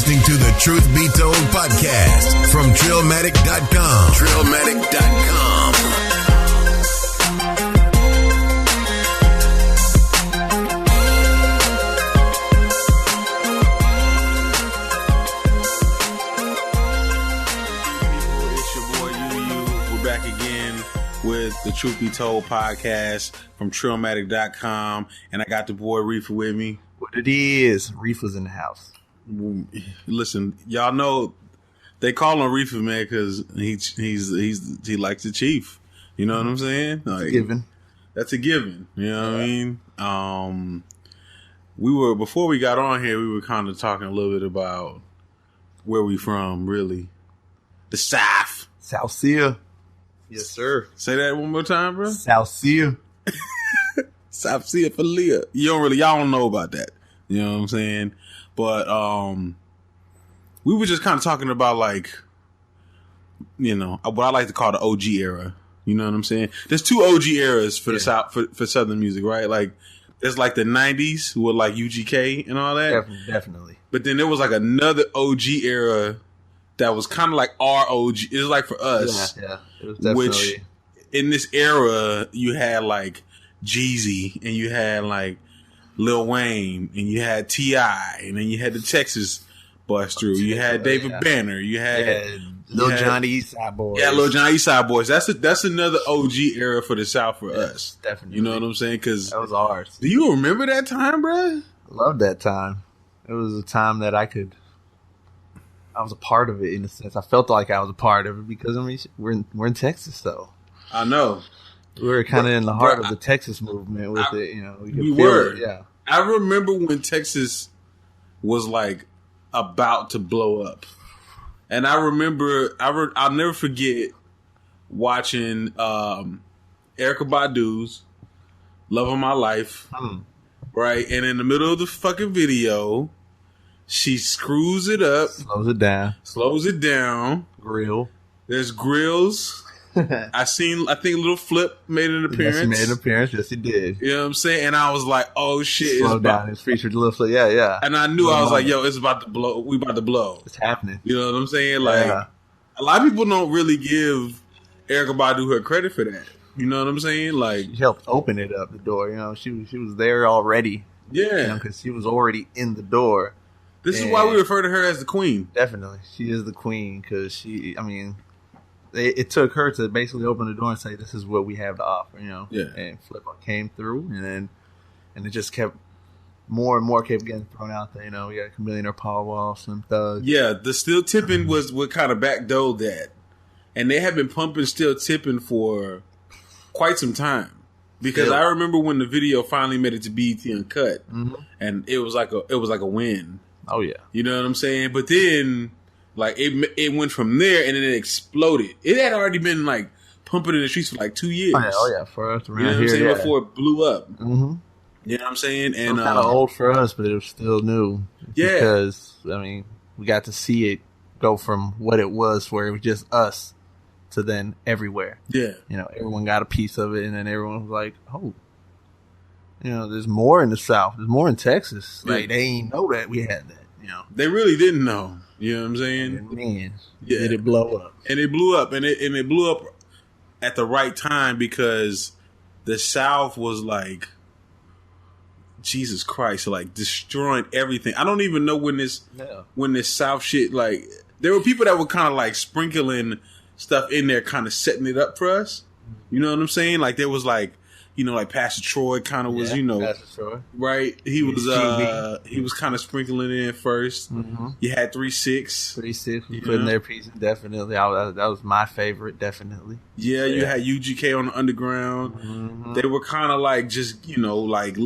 listening to the Truth Be Told podcast from Trillmatic.com. Trillmatic.com. It's your boy UU. We're back again with the Truth Be Told podcast from Trillmatic.com, and I got the boy Riffa with me. What it is, Riffa's in the house. Listen, y'all know they call him Riffa, man, because he likes the chief. You know what I'm saying? Like, Given. That's a given. You know what I mean? We were, before we got on here, we were kind of talking a little bit about where we from, really. The South. South Sea. Yes, sir. Say that one more time, bro. South Sea. South Sea for Leah. Y'all don't know about that. You know what I'm saying? But we were just kind of talking about, like, you know, what I like to call the OG era. You know what I'm saying? There's two OG eras for the South for Southern music, right? Like, there's like the 90s with like UGK and all that. Definitely. But then there was like another OG era that was kind of like our OG. It was like for us. Yeah. It was definitely. Which in this era, you had like Jeezy and you had like Lil Wayne and you had T.I. and then you had the Texas bust through. You had David Banner. You had Lil Jon Eastside Boys. Yeah, Lil Jon Eastside Boys. That's another OG era for the South for us. Definitely. You know what I'm saying? Because that was ours. Do you remember that time, bro? I love that time. It was a time that I was a part of it in a sense. I felt like I was a part of it because, I mean, we're in Texas, though. I know. We were kind of in the heart of the Texas movement with it. You know, we were. It, yeah. I remember when Texas was like about to blow up, and I remember I'll never forget watching Erykah Badu's "Love of My Life," right? And in the middle of the fucking video, she screws it up, slows it down. There's grills. I think Little Flip made an appearance. Yes, he made an appearance. Yes, he did. You know what I'm saying? And I was like, oh shit. Slow down. It's featured Little Flip. Yeah. And I knew, I was like, yo, it's about to blow. We about to blow. It's happening. You know what I'm saying? Like, a lot of people don't really give Erykah Badu her credit for that. You know what I'm saying? Like, she helped open it up, the door. You know, she was there already. Yeah. You know, because she was already in the door. This is why we refer to her as the queen. Definitely. She is the queen because it took her to basically open the door and say, this is what we have to offer, you know? Yeah. And Flip came through, and it just kept, more and more kept getting thrown out there, you know? We got Chamillionaire, Paul, Slim Thug. Yeah, the Still Tipping was what kind of backdoored that. And they have been pumping Still Tipping for quite some time. Because I remember when the video finally made it to BET Uncut, and it was like a win. Oh, yeah. You know what I'm saying? But then, like, it went from there and then it exploded. It had already been like pumping in the streets for like 2 years. Oh yeah, for us around you know what here, I'm saying? yeah. Before it blew up. Mm-hmm. You know what I'm saying? And kind of old for us, but it was still new. Yeah, because I mean, we got to see it go from what it was, where it was just us, to then everywhere. Yeah, you know, everyone got a piece of it, and then everyone was like, "Oh, you know, there's more in the South. There's more in Texas. Like they ain't know that we had that. You know, they really didn't know." You know what I'm saying? And man, did it blow up? And it blew up, and it blew up at the right time because the South was like, Jesus Christ, like destroying everything. I don't even know when this South shit, like, there were people that were kind of like sprinkling stuff in there, kind of setting it up for us. You know what I'm saying? Like there was like, you know, like Pastor Troy kind of was, you know, right? He was kind of sprinkling in first. Mm-hmm. You had 3-6 was putting their piece in, definitely. That was my favorite, definitely. Yeah, you had UGK on the underground. Mm-hmm. They were kind of like just, you know, like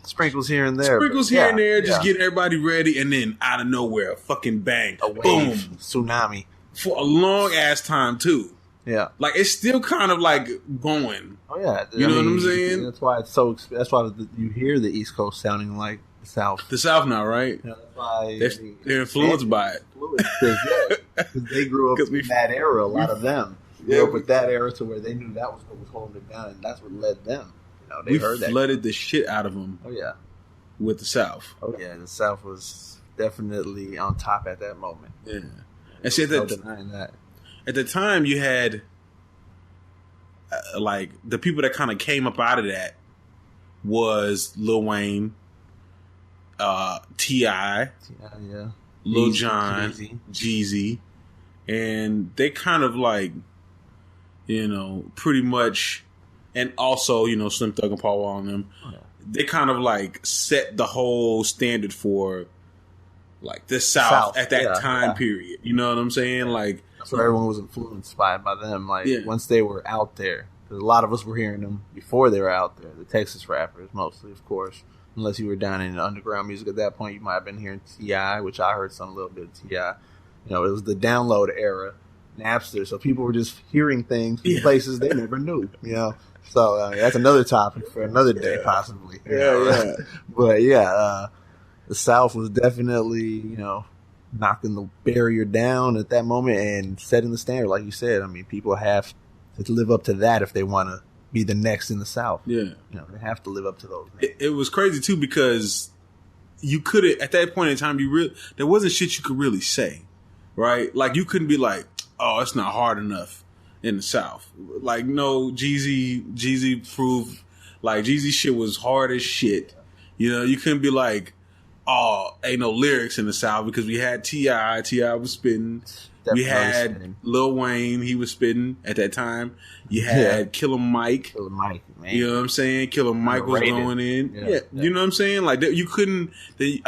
sprinkles here and there. Just getting everybody ready, and then out of nowhere, a fucking bang, a wave, boom, tsunami for a long ass time too. Yeah, like it's still kind of like going. Oh yeah, you know what I'm saying. That's why it's so. That's why you hear the East Coast sounding like the South. The South now, right? Yeah, that's why they're influenced by it. Because they grew up in that era. A lot of them grew up with that era to where they knew that was what was holding it down, and that's what led them. You know, they heard that. Flooded the shit out of them. Oh yeah, with the South. Oh yeah, the South was definitely on top at that moment. Yeah. And see, denying that. At the time, you had like the people that kind of came up out of that was Lil Wayne, T.I, yeah, Lil Jon, Jeezy, and they kind of like, pretty much, and also Slim Thug and Paul Wall and them. Yeah. They kind of like set the whole standard for like the South at that time period. You know what I'm saying? Like that's why everyone was influenced by them. Like once they were out there, because a lot of us were hearing them before they were out there. The Texas rappers mostly, of course. Unless you were down in underground music at that point, you might have been hearing T.I, which I heard a little bit of T.I. It was the download era, Napster, so people were just hearing things in places they never knew. So that's another topic for another day, possibly. Yeah. But the South was definitely, knocking the barrier down at that moment and setting the standard, like you said. I mean, people have to live up to that if they want to be the next in the South. Yeah. They have to live up to those. It was crazy, too, because you couldn't, at that point in time, there wasn't shit you could really say, right? Like, you couldn't be like, oh, it's not hard enough in the South. Like, no, Jeezy proved, like, Jeezy shit was hard as shit. You couldn't be like, oh, ain't no lyrics in the South, because we had T.I. T.I. was spitting. We had Lil Wayne, he was spitting at that time. You had Killer Mike. Killer Mike, man. You know what I'm saying? Killer Mike was going in. Yeah. You know what I'm saying? Like, you couldn't, it's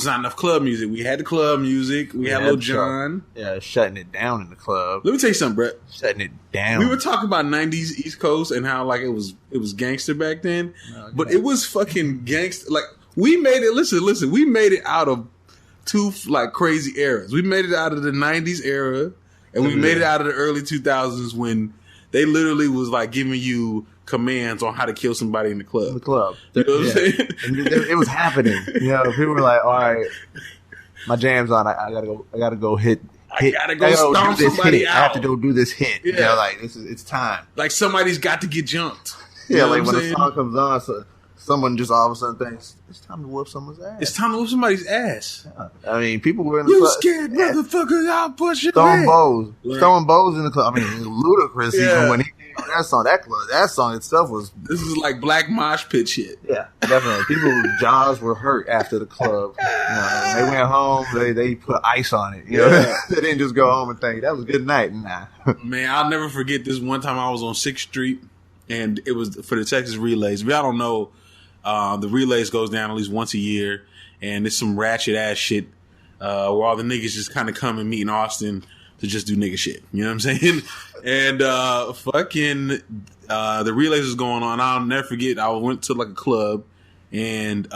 not enough club music. We had the club music. We had Lil Jon. Yeah, shutting it down in the club. Let me tell you something, Brett. Shutting it down. We were talking about 90s East Coast and how, like, it was gangster back then. But it was fucking gangster. Like, we made it, listen, we made it out of two like crazy eras. We made it out of the 90s era, and we made it out of the early 2000s when they literally was like giving you commands on how to kill somebody in the club. You know what I'm saying? It was happening. People were like, all right, my jam's on. I gotta go hit. I gotta go stomp somebody out. I have to go do this hit. Yeah. Like it's time. Like somebody's got to get jumped. Yeah, like when the song comes on, so someone just all of a sudden thinks, it's time to whoop someone's ass. It's time to whoop somebody's ass. Yeah. I mean, people were in the club. You scared motherfuckers, I'll push your throwing bows. Right. Throwing bows in the club. I mean, it was ludicrous even when he came on that song. That song itself was... This is like black mosh pit shit. Yeah, definitely. People's jaws were hurt after the club. They went home, they put ice on it. They didn't just go home and think, that was a good night. Nah. Man, I'll never forget this one time I was on 6th Street, and it was for the Texas Relays. If y'all don't know, the Relays goes down at least once a year, and it's some ratchet ass shit where all the niggas just kind of come and meet in Austin to just do nigga shit. You know what I'm saying? And the Relays was going on. I'll never forget. I went to like a club and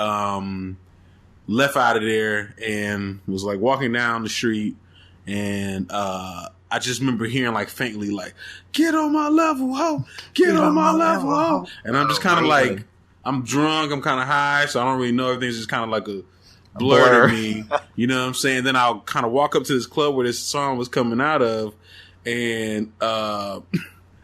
left out of there and was like walking down the street, and I just remember hearing like faintly like, "Get on my level, ho! Get on my level, ho!" And I'm just kind of like, I'm drunk, I'm kind of high, so I don't really know. Everything's just kind of like a blur to me. You know what I'm saying? Then I'll kind of walk up to this club where this song was coming out of, and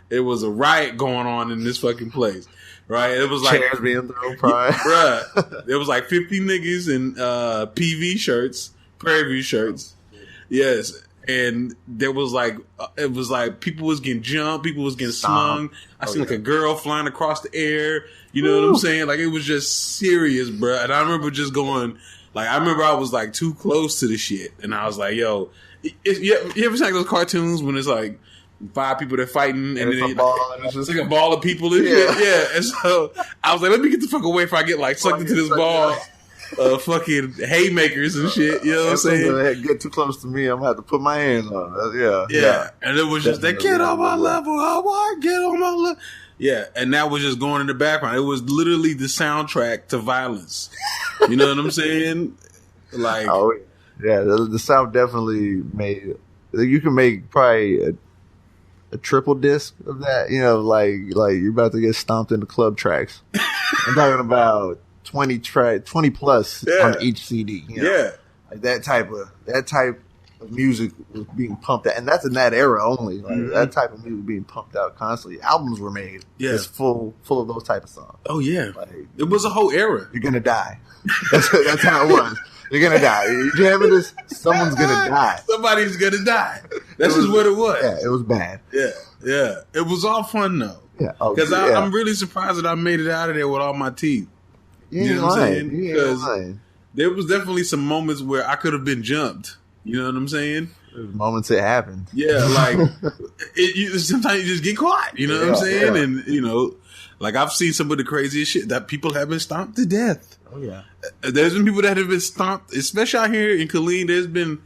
it was a riot going on in this fucking place. Right? It was like chairs being thrown, probably. Bruh. It was like 50 niggas in PV shirts, Prairie View shirts. Yes. And there was like, it was like people was getting jumped, people was getting slung. I seen like a girl flying across the air. You know what I'm saying? Like, it was just serious, bro. And I remember just going, like, I remember I was like too close to the shit. And I was like, yo, you ever seen like those cartoons when it's like 5 people that fighting and then it's like a ball of people? Yeah. And so I was like, let me get the fuck away before I get like sucked into this ball. Fucking haymakers and shit, you know what I'm saying? Get too close to me, I'm gonna have to put my hands on it. Yeah. And it was just that, get on my level, get on my level. Yeah, and that was just going in the background. It was literally the soundtrack to violence. You know what I'm saying? Like, the South definitely made. You can make probably a triple disc of that. Like you're about to get stomped in the club tracks. I'm talking about 20 plus on each CD. Like that type of music was being pumped out, and that's in that era only. Like that type of music being pumped out constantly. Albums were made, just full of those type of songs. Oh yeah, like, it was a whole era. You're gonna die. That's how it was. You're gonna die. You're jamming this. Someone's gonna die. Somebody's gonna die. That's just what it was. Yeah, it was bad. Yeah. It was all fun though. Yeah, because I'm really surprised that I made it out of there with all my teeth. You know what I'm saying? Because there was definitely some moments where I could have been jumped. You know what I'm saying? There's moments it happened. Yeah, like sometimes you just get caught. You know what I'm saying? Yeah. And you know, like I've seen some of the craziest shit that people have been stomped to death. Oh yeah, there's been people that have been stomped, especially out here in Killeen. There's been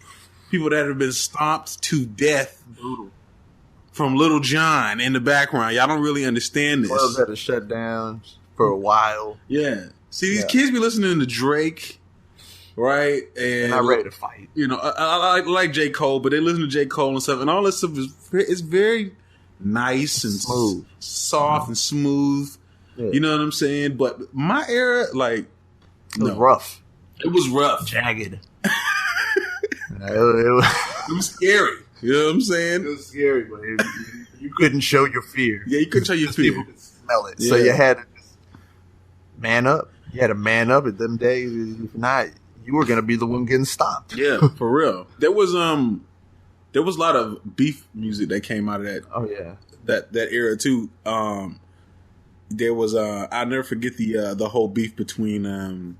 people that have been stomped to death. Brutal. From Lil Jon in the background. Y'all don't really understand this. Clubs had to shut down for a while. Yeah. See, these kids be listening to Drake, right? And not ready to fight. You know, I like J. Cole, but they listen to J. Cole and stuff, and all this stuff is very nice and smooth, soft and smooth. Yeah. You know what I'm saying? But my era, like, it was rough. It was rough, jagged. It was scary. You know what I'm saying? It was scary, but you couldn't show your fear. Yeah, you couldn't show your fear. People could smell it. Yeah. So you had to just man up. You had to man up at them days. If not, you were going to be the one getting stopped. Yeah, for real. There was a lot of beef music that came out of that. Oh yeah, that era too. There was I'll never forget the whole beef between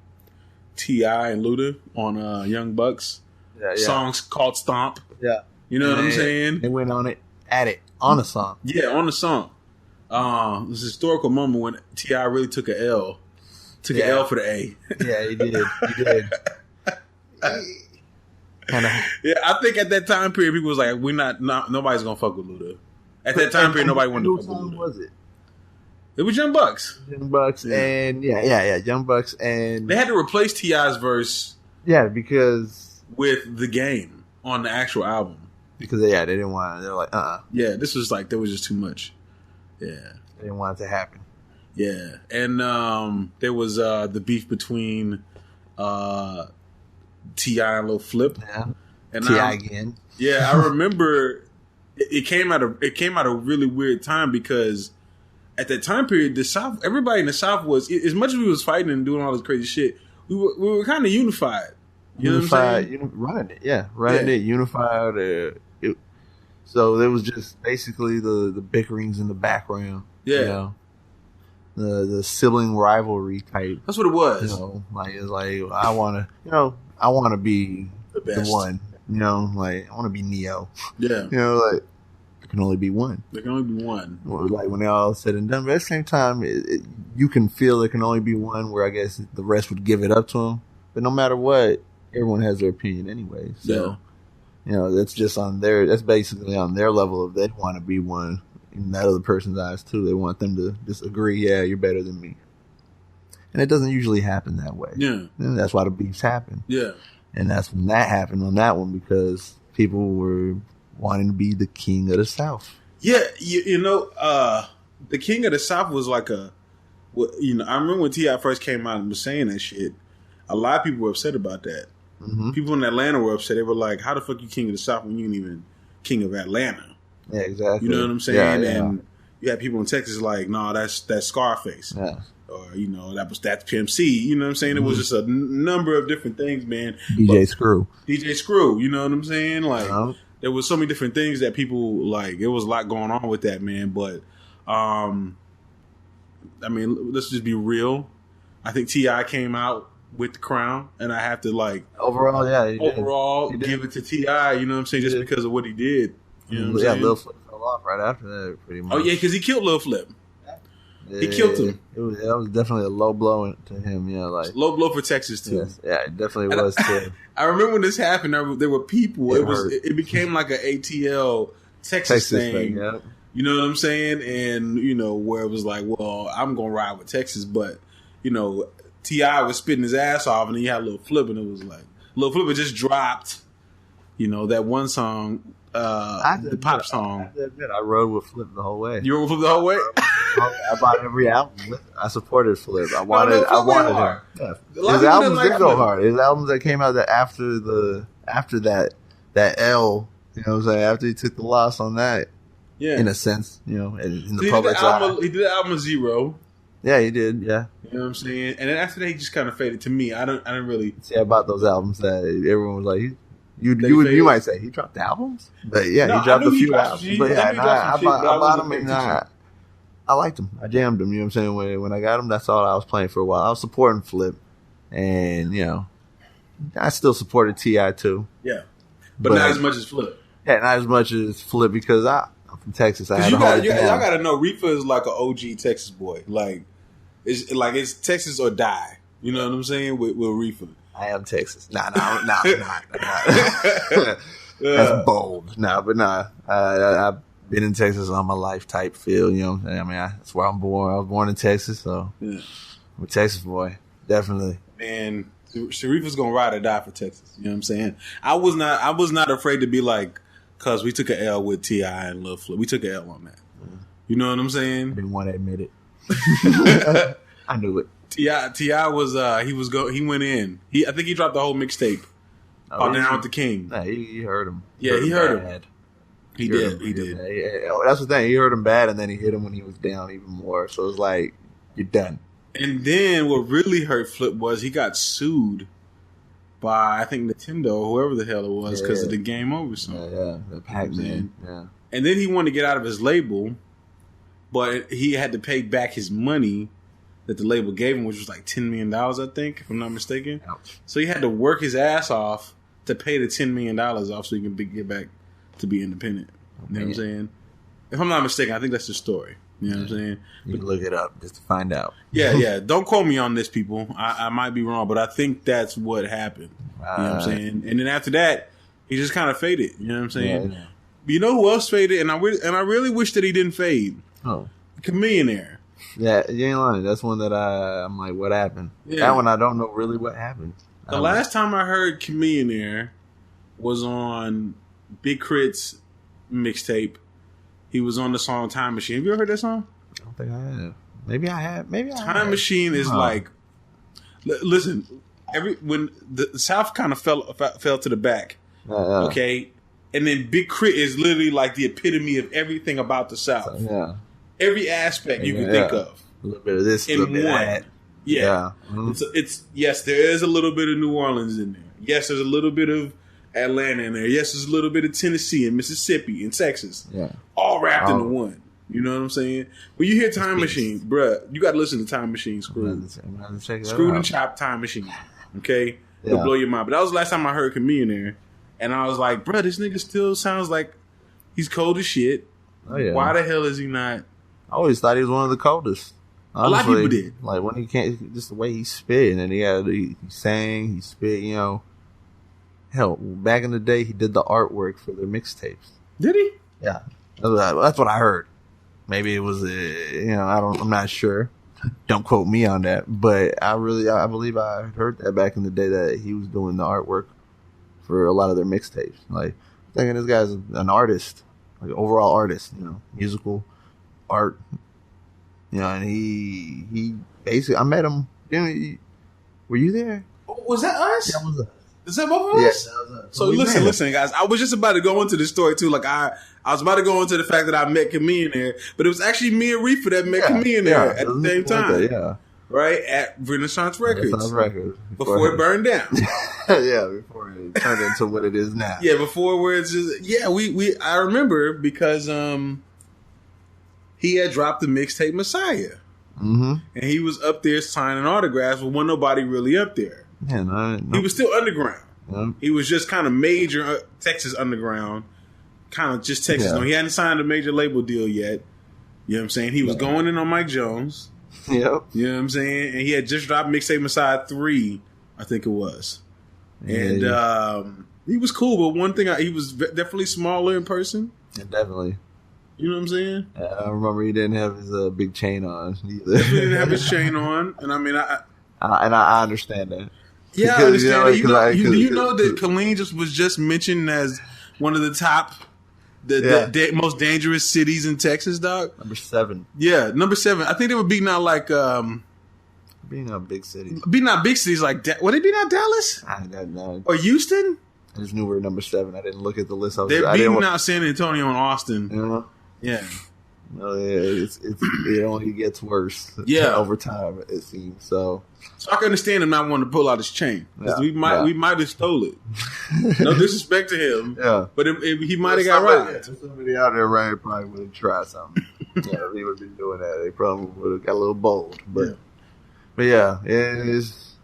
T.I and Luda on Young Bucks. Yeah. Songs called Stomp. Yeah. You know what I'm saying? They went on a song. Yeah, on the song. It was a historical moment when T.I really took an L. Took an L for the A. Yeah, he did. Yeah, I think at that time period, people was like, nobody's gonna fuck with Luda. At that time period, nobody wanted to fuck with Luda. Who was it? It was Young Bucks. Young Bucks, and Young Bucks, and they had to replace T.I.'s verse. Yeah, because with The Game on the actual album. Because they didn't want it. They're like, Yeah, this was like, there was just too much. Yeah. They didn't want it to happen. Yeah. And there was the beef between T.I. and Lil Flip. Yeah. And T.I. again. Yeah, I remember it came out a really weird time because at that time period, the South, everybody in the South was, as much as we was fighting and doing all this crazy shit, we were kind of unified. You know what I'm saying? Running it, unified. So there was just basically the bickerings in the background. Yeah. You know? The sibling rivalry type. That's what it was. You know, like it's like I want to be the one. You know, like I want to be Neo. Yeah. You know, like there can only be one. There can only be one. Like when they're all said and done, but at the same time, you can feel there can only be one. Where I guess the rest would give it up to them. But no matter what, everyone has their opinion anyway. So, you know, that's basically on their level if they want to be one in that other person's eyes too. They want them to just agree, yeah, you're better than me. And it doesn't usually happen that way. Yeah. And that's why the beefs happen. Yeah. And that's when that happened on that one because people were wanting to be the king of the South. Yeah. You know, the king of the South was like I remember when T.I. first came out and was saying that shit, a lot of people were upset about that. Mm-hmm. People in Atlanta were upset. They were like, how the fuck you king of the South when you ain't even king of Atlanta? Yeah, exactly. You know what I'm saying? Yeah. And you have people in Texas like, no, that's Scarface. Yeah. Or, you know, that's Pimp C. You know what I'm saying? Mm-hmm. It was just a number of different things, man. DJ Screw, you know what I'm saying? Like, there was so many different things that people, like, it was a lot going on with that, man. But, I mean, let's just be real. I think T.I. came out with the crown, and I have to overall, he give it to T.I. You know what I'm saying? Just because of what he did. You know what I'm saying? Lil Flip fell off right after that, pretty much. Oh yeah, because he killed Lil Flip. Yeah, he killed him. That was definitely a low blow to him. Yeah, like low blow for Texas too. Yes, yeah, it definitely was too. I remember when this happened. There were people. It became like an ATL Texas thing. Yep. You know what I'm saying? And you know where it was like, well, I'm gonna ride with Texas, but you know. T.I. was spitting his ass off, and he had a little flip, and it was like Lil Flip had just dropped, you know, that one song, the pop song. I rode with Flip the whole way. You rode with Flip the whole way? I bought every album. I supported Flip. I wanted him. Yeah. His albums did go hard. His albums that came out after that that L, you know what I'm saying, after he took the loss on that, in a sense, you know, in the public's eye. He did the album Zero. Yeah, he did, yeah. You know what I'm saying? And then after that, he just kind of faded to me. I didn't really... See, about those albums that everyone was like, you might say, he dropped albums? But yeah, he dropped a few albums. But yeah, I bought them and I liked him. I jammed him, you know what I'm saying? When I got him, that's all I was playing for a while. I was supporting Flip. And, you know, I still supported T.I. too. Yeah. But not as much as Flip. Yeah, not as much as Flip because I'm from Texas. Y'all got to know, Riffa is like an OG Texas boy. Like it's Texas or die. You know what I'm saying? With Riffa. I am Texas. Nah. That's bold. I've been in Texas all my life type feel, you know what I'm saying? I mean, that's where I'm born. I was born in Texas, so I'm a Texas boy. Definitely. Man, Riffa's gonna ride or die for Texas. You know what I'm saying? I was not afraid to be like, cause we took an L with T.I. and Lil Flip. We took an L on that. You know what I'm saying? I didn't want to admit it. I knew it. T.I. was he went in. I think he dropped the whole mixtape. Down with the King. Nah, he heard him. Yeah, he heard him. He did. That's the thing. He heard him bad, and then he hit him when he was down even more. So it's like, you're done. And then what really hurt Flip was he got sued by, I think, Nintendo or whoever the hell it was because of the Game Over song. Yeah, the Pac-Man. Yeah. And then he wanted to get out of his label, but he had to pay back his money that the label gave him, which was like $10 million, I think, if I'm not mistaken. Ouch. So he had to work his ass off to pay the $10 million off so he can get back to be independent. You know what I'm saying? If I'm not mistaken, I think that's the story. You know what I'm saying? You can look it up just to find out. Yeah. Don't quote me on this, people. I might be wrong, but I think that's what happened. You know what I'm saying? And then after that, he just kind of faded. You know what I'm saying? Yeah. You know who else faded? And I really wish that he didn't fade. Oh. Chamillionaire. Yeah, you ain't lying. That's one that I'm like, what happened? Yeah. That one I don't know really what happened. The last time I heard Chamillionaire was on Big Crit's mixtape. He was on the song Time Machine. Have you ever heard that song? I don't think I have. Maybe I have. Time Machine is like, listen, when the South kind of fell to the back, okay, and then Big Crit is literally like the epitome of everything about the South. Every aspect you can think of. A little bit of this, a little bit of that. Yeah. Mm-hmm. It's yes, there is a little bit of New Orleans in there. Yes, there's a little bit of Atlanta in there. Yes, there's a little bit of Tennessee and Mississippi and Texas. Yeah. All wrapped into one. You know what I'm saying? When you hear Time Machine, bruh, you got to listen to Time Machine Screwed. Screwed and Chopped Time Machine. Okay? It'll blow your mind. But that was the last time I heard Chamillionaire. And I was like, bruh, this nigga still sounds like he's cold as shit. Oh, yeah. Why the hell is he not? I always thought he was one of the coldest. Honestly, a lot of people did. Like when he can't, just the way he spit, and then he sang, he spit. You know, hell, back in the day, he did the artwork for their mixtapes. Did he? Yeah, that's what I heard. Maybe it was, I'm not sure. Don't quote me on that, but I believe I heard that back in the day that he was doing the artwork for a lot of their mixtapes. Like, thinking this guy's an artist, like overall artist, musical art. And he basically, I met him. Were you there? Was that us? Yeah, was us. Is that both of us? Yeah, that was us. So listen, guys. I was just about to go into this story too. Like I was about to go into the fact that I met Chamillionaire, but it was actually me and Riffa that met Chamillionaire at the same time. Right at Renaissance Records. Before it burned down. Before it turned into what it is now. Yeah, before where it's just I remember because he had dropped the mixtape Messiah. Mm-hmm. And he was up there signing autographs, but wasn't nobody really up there. Man, he was still underground. Yeah. He was just kind of major Texas underground, kind of just Texas. Yeah. No, he hadn't signed a major label deal yet. You know what I'm saying? He was going in on Mike Jones. Yep. You know what I'm saying? And he had just dropped mixtape Messiah 3, I think it was. And he was cool, but one thing, he was definitely smaller in person. Yeah, definitely. You know what I'm saying? I remember he didn't have his big chain on either. He didn't have his chain on, and I mean, I understand that. Yeah, I understand. You know that Colleen was just mentioned as one of the top, the most dangerous cities in Texas, dog. Number 7. Yeah, number 7. I think they were beating out like beating out big cities. Beating out big cities like were they beating out Dallas? I don't know. Or Houston? I just knew we were number 7. I didn't look at the list. They're beating out San Antonio and Austin. Yeah. Oh yeah, it only gets worse. Over time it seems. So I can understand him not wanting to pull out his chain because we might have stole it. No disrespect to him. Yeah, but he might have got right. Somebody out there, right? Probably would have tried something. He would have been doing that. They probably would have got a little bold. But yeah, it's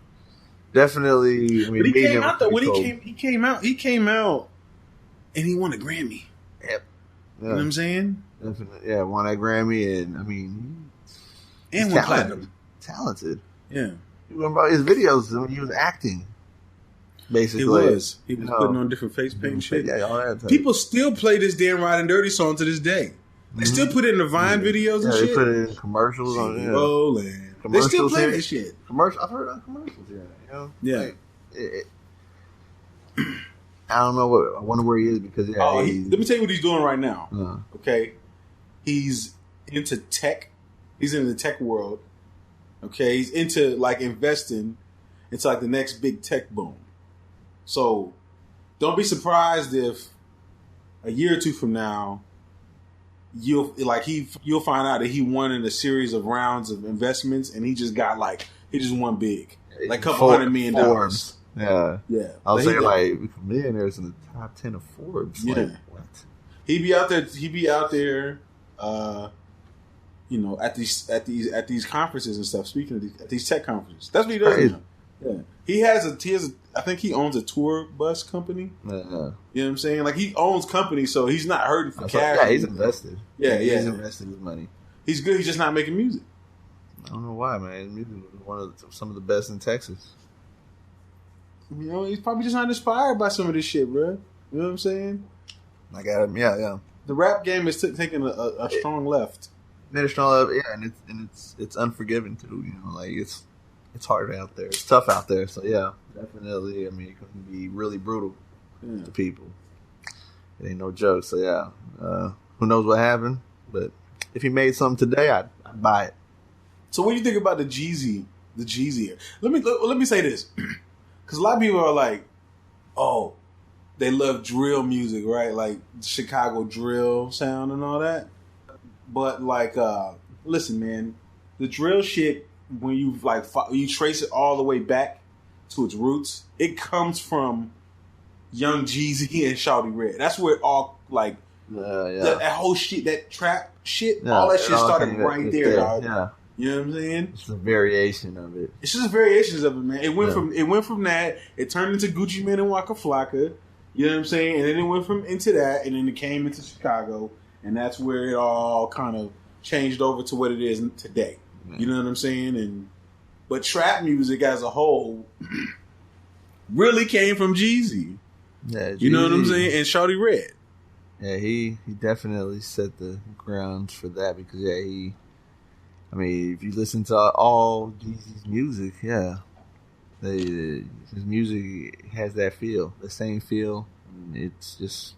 definitely. I mean, but he came out though. When he came out, and he won a Grammy. Yep. You know what I'm saying? Definitely, yeah, won that Grammy, and I mean, and won platinum. Talented, yeah. You remember his videos when he was acting. Basically, he was putting on different face paint and shit. Yeah, all that. People still play this damn Riding Dirty song to this day. They still put it in the Vine videos and shit. They put it in commercials on rolling. They still play that shit. I've heard on commercials here. You know, yeah. I don't know I wonder where he is because let me tell you what he's doing right now. Okay. He's into tech. He's in the tech world. Okay. He's into like investing into like the next big tech boom. So don't be surprised if a year or two from now you'll find out that he won in a series of rounds of investments and he just won big. Like a couple $100 million. Yeah. I was saying like millionaires in the top 10 of Forbes. Yeah. Like, what? He'd be out there, at these conferences and stuff. Speaking at these tech conferences, that's what he does. Now. Yeah, he has I think he owns a tour bus company. You know what I'm saying? Like he owns companies, so he's not hurting for cash. Yeah, he's invested. He's invested his money. He's good. He's just not making music. I don't know why, man. His music was some of the best in Texas. You know, he's probably just not inspired by some of this shit, bro. You know what I'm saying? I got him. Yeah. The rap game is taking a strong left. Made a strong left, yeah, and it's unforgiving too. You know, like it's hard out there. It's tough out there. So yeah, definitely. I mean, it can be really brutal to people. It ain't no joke. So yeah, who knows what happened? But if he made something today, I'd buy it. So what do you think about the Jeezy? Let me say this, because a lot of people are like, oh, they love drill music, right? Like Chicago drill sound and all that. But like, listen, man, the drill shit, when you trace it all the way back to its roots, it comes from Young Jeezy and Shawty Red. That's where it all like that whole shit, that trap shit, all that shit started right there, dog. Yeah. You know what I'm saying? It's a variation of it. It's just variations of it, man. It went from that. It turned into Gucci Mane and Waka Flocka. You know what I'm saying? And then it went into that, and then it came into Chicago, and that's where it all kind of changed over to what it is today. You know what I'm saying? But trap music as a whole really came from Jeezy. Yeah, Jeezy. You know what I'm saying? And Shawty Red. Yeah, he definitely set the grounds for that because I mean, if you listen to all Jeezy's music, his music has that feel, the same feel. It's just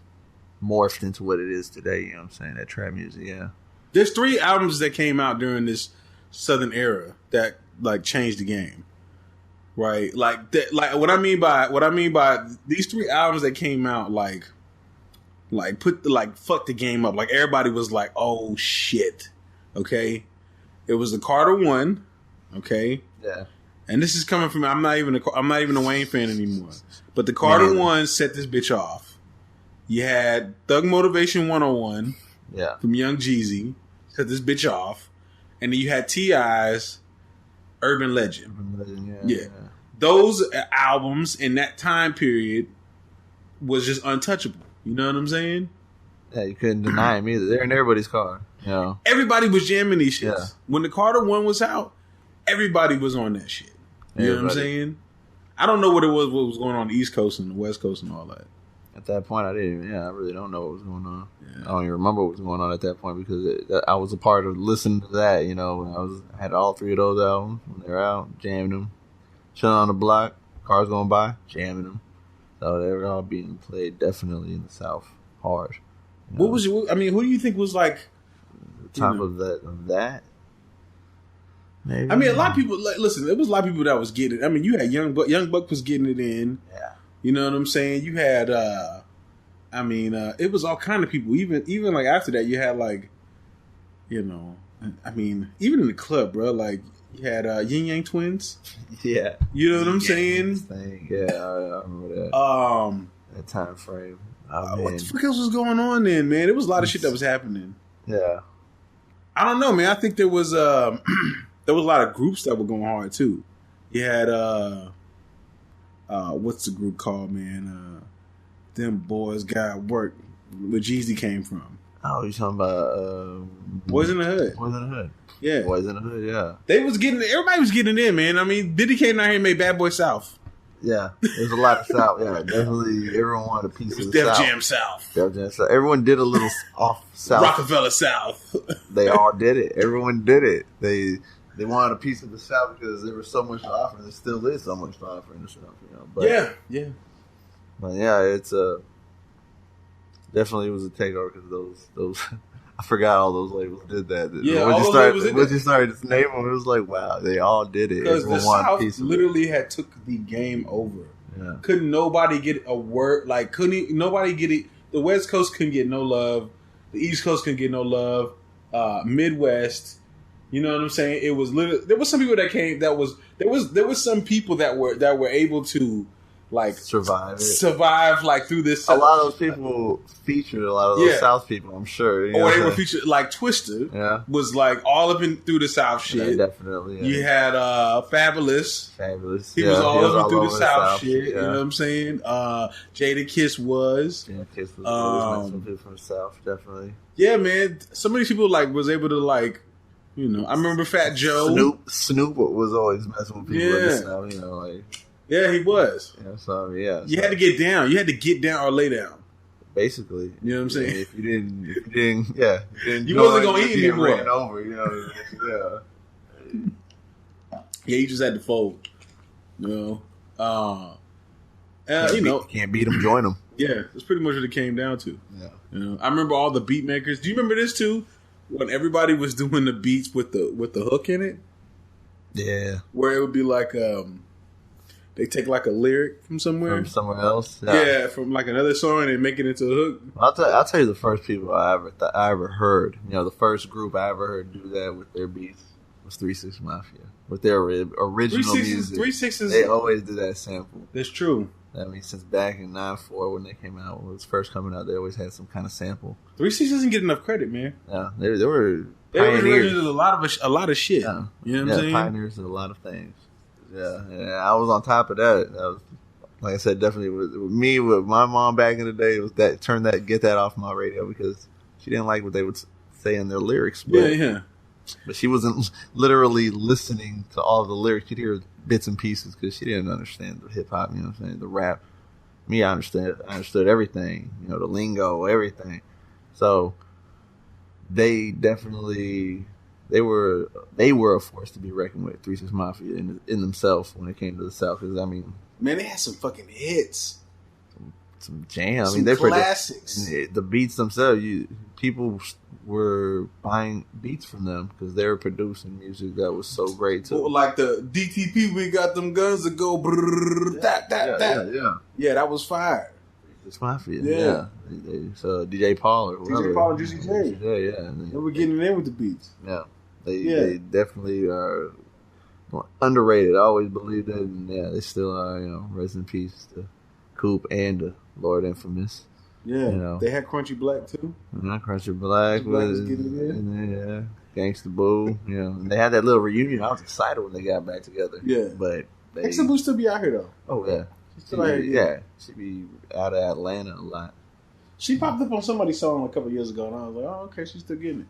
morphed into what it is today. You know what I'm saying? That trap music, yeah. There's 3 albums that came out during this Southern era that like changed the game, right? Like that. Like what I mean by these 3 albums that came out, like fuck the game up. Like everybody was like, oh shit, okay. It was the Carter 1, okay. Yeah. And this is coming from I'm not even a Wayne fan anymore. But the Carter 1 set this bitch off. You had Thug Motivation 101 from Young Jeezy, set this bitch off. And then you had T.I.'s Urban Legend. Yeah. Those albums in that time period was just untouchable. You know what I'm saying? Yeah, you couldn't deny them either. They're in everybody's car. You know? Everybody was jamming these shits. Yeah. When the Carter 1 was out, everybody was on that shit. You know what I'm saying? I don't know what was going on the East Coast and the West Coast and all that. At that point, I really don't know what was going on. Yeah. I don't even remember what was going on at that point because I was a part of listening to that, you know. I had all 3 of those albums when they were out, jamming them, chilling on the block, cars going by, jamming them. So they were all being played definitely in the South hard. What was who do you think was like the top of that? Maybe. I mean, a lot of people listen. There was a lot of people that was getting it. I mean, you had Young Buck was getting it in. Yeah. You know what I'm saying? You had, it was all kind of people. Even like after that, you had like, even in the club, bro, like you had Yin Yang Twins. Yeah. You know what I'm saying? Yeah, I remember that. That time frame. What the fuck else was going on then, man? There was a lot of shit that was happening. Yeah. I don't know, man. I think there was a lot of groups that were going hard too. You had what's the group called, man? Them boys got work where Jeezy came from. Oh, you talking about Boys in the Hood? Boys in the Hood. Yeah. Boys in the Hood, yeah. Everybody was getting in, man. I mean, Diddy came down here and made Bad Boy South. Yeah. There's a lot of South. Yeah, definitely everyone wanted a piece of the Def South. Jam South. Def Jam South. Everyone did a little off South. Rockefeller South. They all did it. Everyone did it. They wanted a piece of the South because there was so much to offer. There still is so much to offer in the South, But, yeah. But yeah, it's definitely was a takeover because those I forgot all those labels did that. Yeah, once you started to name them, it was like, wow, they all did it. Because the South literally had took the game over. Yeah. Couldn't nobody get a word, like nobody get it. The West Coast couldn't get no love. The East Coast couldn't get no love. Midwest, you know what I'm saying? It was literally, there was some people that came there was some people that were able to like survive like through this. A lot of those people featured a lot of those South people, I'm sure. Or they were featured like Twista was like all up in through the South shit. Yeah, definitely. Yeah. You had Fabulous. He was all up through the South shit. Yeah. You know what I'm saying? Jadakiss was. Jadakiss was always some people from the South, definitely. Yeah, man. So many people like was able to like, I remember Fat Joe. Snoop was always messing with people in the South, like. Yeah, he was. Yeah, so yeah. You had to get down. You had to get down or lay down. Basically. You know what I'm saying? If you didn't you wasn't gonna eat anymore. Ran over, Yeah, you just had to fold. You can't beat them, join them. Yeah, that's pretty much what it came down to. Yeah. I remember all the beat makers. Do you remember this too? When everybody was doing the beats with the hook in it? Yeah. Where it would be like they take like a lyric from somewhere. From somewhere else? Yeah, from like another song and they make it into a hook. I'll tell you the first people I ever heard. The first group I ever heard do that with their beats was 3 6 Mafia. With their original music. 3 6 They always do that sample. That's true. I mean, since back in 94 when they came out, when it was first coming out, they always had some kind of sample. 3 6 doesn't get enough credit, man. Yeah, they were pioneers. They were a lot of shit. Yeah. You know what I'm saying? Pioneers in a lot of things. Yeah, I was on top of that. That was, like I said, definitely with me, with my mom back in the day. It was get that off my radio because she didn't like what they would say in their lyrics. But, but she wasn't literally listening to all the lyrics. She'd hear bits and pieces because she didn't understand the hip hop. You know what I'm saying? The rap. Me, I understood everything. The lingo, everything. So they definitely. They were a force to be reckoned with, 3 6 Mafia in themselves when it came to the South. Because man, they had some fucking hits, some jams. Some classics. The beats themselves, people were buying beats from them because they were producing music that was so great too. Well, like the DTP, we got them guns that go brrrr, that. Yeah, that was fire. 3 6 Mafia. Yeah. So DJ Paul or whoever. DJ Paul and Juicy J. Yeah. They were getting in with the beats. Yeah. They definitely are underrated. I always believed it, and they still are. Rest in peace to Coop and to Lord Infamous. Yeah, they had Crunchy Black too. Crunchy Black was getting in. Gangsta Boo. And they had that little reunion. I was excited when they got back together. Yeah, but Gangsta Boo still be out here though. Oh yeah, she be out of Atlanta a lot. She popped up on somebody's song a couple years ago, and I was like, oh okay, she's still getting it.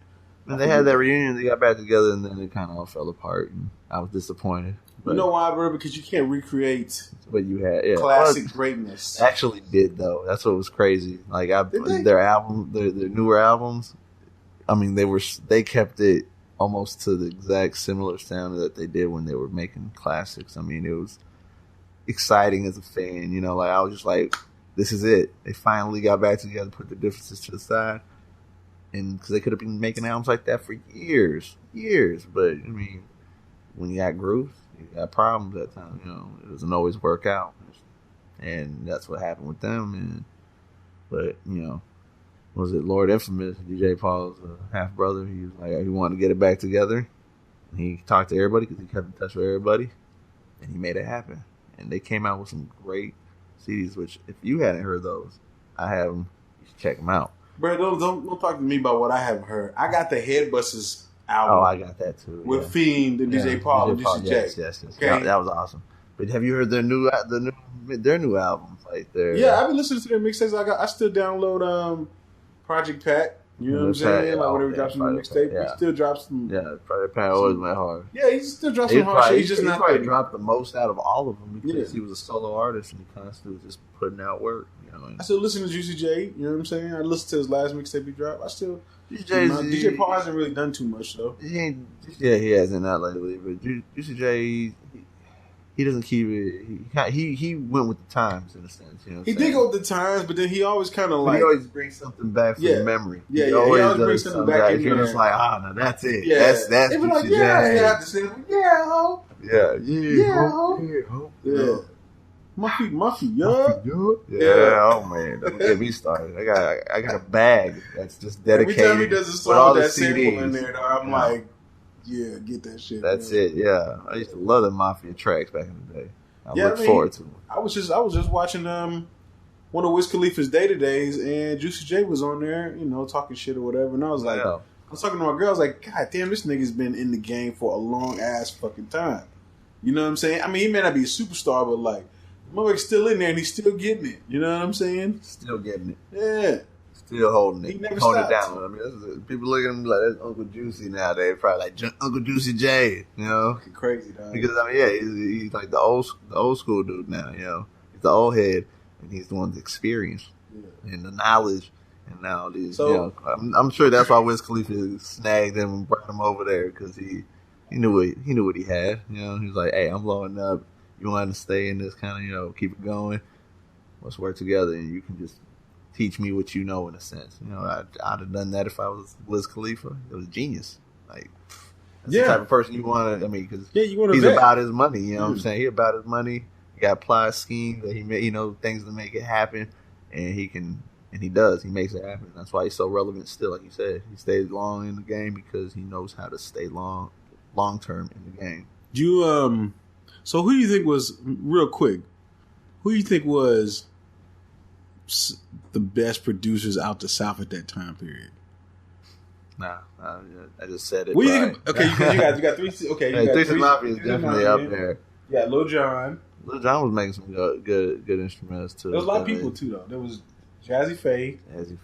And they had that reunion, they got back together, and then it kind of all fell apart, and I was disappointed. But, you know why, bro? Because you can't recreate what you had. Classic greatness. Actually did, though. That's what was crazy. Like, their newer albums, I mean, they kept it almost to the exact similar sound that they did when they were making classics. I mean, it was exciting as a fan, like, I was just like, this is it. They finally got back together, put the differences to the side. And because they could have been making albums like that for years. But, I mean, when you got growth, you got problems at times, it doesn't always work out. and that's what happened with them. And but was it Lord Infamous, DJ Paul's half brother? He was like, he wanted to get it back together. And he talked to everybody because he kept in touch with everybody, and he made it happen. And they came out with some great CDs. Which, if you hadn't heard those, I have them. You should check them out. Bro, don't talk to me about what I haven't heard. I got the Headbusters album. Oh, I got that too. With Fiend and DJ Paul and Juicy J. Yes. Okay? That was awesome. But have you heard their new albums? Like I've been listening to their mixtapes. I still download Project Pat. You know what I'm saying? Like whenever he drops some mixtape, he still drops some. Yeah, Project Pat always went hard. Yeah, he still drops some hard shit. He's just not probably dropped the most out of all of them because he was a solo artist and he constantly was just putting out work. I still listen to Juicy J. You know what I'm saying? I listened to his last mixtape he dropped. I still. DJ Paul hasn't really done too much though. He hasn't not lately. But Juicy J, he doesn't keep it. He went with the times in a sense. He did go with the times, but then he always kind of like he always brings something back from memory. He always brings something back in there. It's like, no, that's it. Yeah. That's Juicy like, J. Yeah, ho. Yeah. Muffy, yeah. Oh man, don't get me started. I got a bag that's just dedicated. Every time he does a song with that sample in there, I'm like, yeah, get that shit. That's it. Yeah, I used to love the Mafia tracks back in the day. I look forward to them. I was just watching one of Wiz Khalifa's day-to-days, and Juicy J was on there, talking shit or whatever, and I was like, I was talking to my girl, I was like, God damn, this nigga's been in the game for a long ass fucking time. You know what I'm saying? I mean, he may not be a superstar, but like, motherfucker's still in there and he's still getting it. You know what I'm saying? Still getting it. Yeah. Still holding it. He never holding stops. it down. I mean, people look at him like, that's Uncle Juicy now. They probably like Uncle Juicy J, Fucking crazy, dog. Because, I mean, he's like the old school dude now, He's the old head, and he's the one with the experience and the knowledge. And now these, I'm sure that's why Wiz Khalifa snagged him and brought him over there, because he knew what he had. He was like, hey, I'm blowing up. You want to stay in this kind of, keep it going. Let's work together, and you can just teach me what you know in a sense. I'd have done that if I was Wiz Khalifa. It was genius. Like, that's the type of person you want to. I mean, because he's about his money. You know what I'm saying? He about his money. He got applied schemes that he made. Things to make it happen, and he does. He makes it happen. That's why he's so relevant still. Like you said, he stays long in the game because he knows how to stay long term in the game. So who do you think was, real quick, who do you think was the best producers out the South at that time period? Nah, I just said it. What do you think? Okay, you got three. Okay, you got 3 6 Mafia is definitely up there. Yeah, Lil Jon. Lil Jon was making some good instrumentals too. There was a lot of people too, though. There was Jazzy Faye.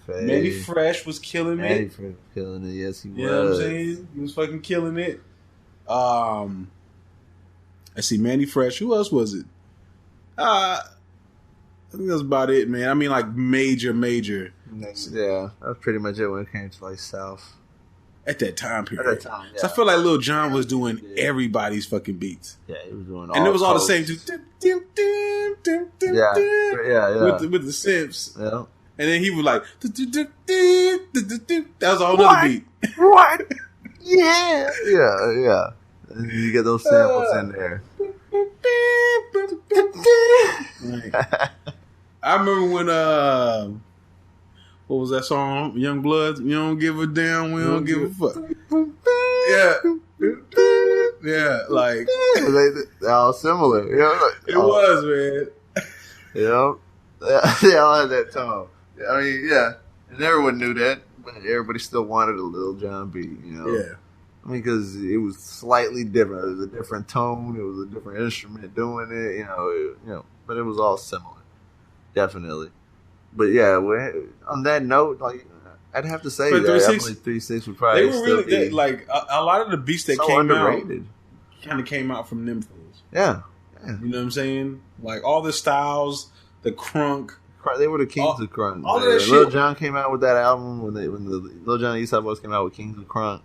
Manny Fresh was killing it. Manny Fresh killing it. Yes, he was. You know what I'm saying? He was fucking killing it. I see Manny Fresh. Who else was it? I think that's about it, man. I mean, like major. Yeah, that's pretty much it when it came to like South. At that time period. At that time, yeah. So I feel like Lil Jon was doing everybody's fucking beats. Yeah, he was doing all. And it was all the same. Yeah. With the synths. Yeah. And then he was like, that was a whole other beat. What? Yeah. You get those samples in there. I remember when what was that song? Young Bloods. You don't give a damn. We don't give a fuck. Yeah, like they're all similar. It was, man. They all had that tone. I mean, and everyone knew that, but everybody still wanted a Lil Jon beat. Yeah. I mean, because it was slightly different. It was a different tone. It was a different instrument doing it. But it was all similar, definitely. But yeah, on that note, like I'd have to say that 3 6 would probably. They were really like a lot of the beats that came underrated. Out kind of came out from them fools. Yeah. You know what I'm saying? Like all the styles, the crunk. They were the kings of crunk. All of that shit. Lil Jon came out with that album when the Lil Jon and Eastside Boys came out with Kings of Crunk.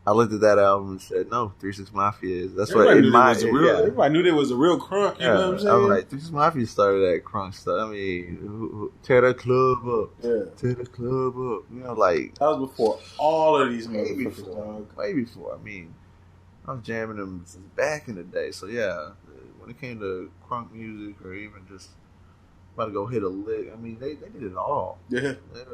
I looked at that album and said, "No, 3 6 Mafia is." That's everybody what everybody knew there was a real crunk. You know what I'm saying? I was like, 3 6 Mafia started that crunk stuff. I mean, tear the club up. Yeah, tear the club up. Like that was before all of these motherfuckers, dog. Way before. I mean, I was jamming them since back in the day. So yeah, when it came to crunk music or even just about to go hit a lick. I mean, they did it all. Yeah, they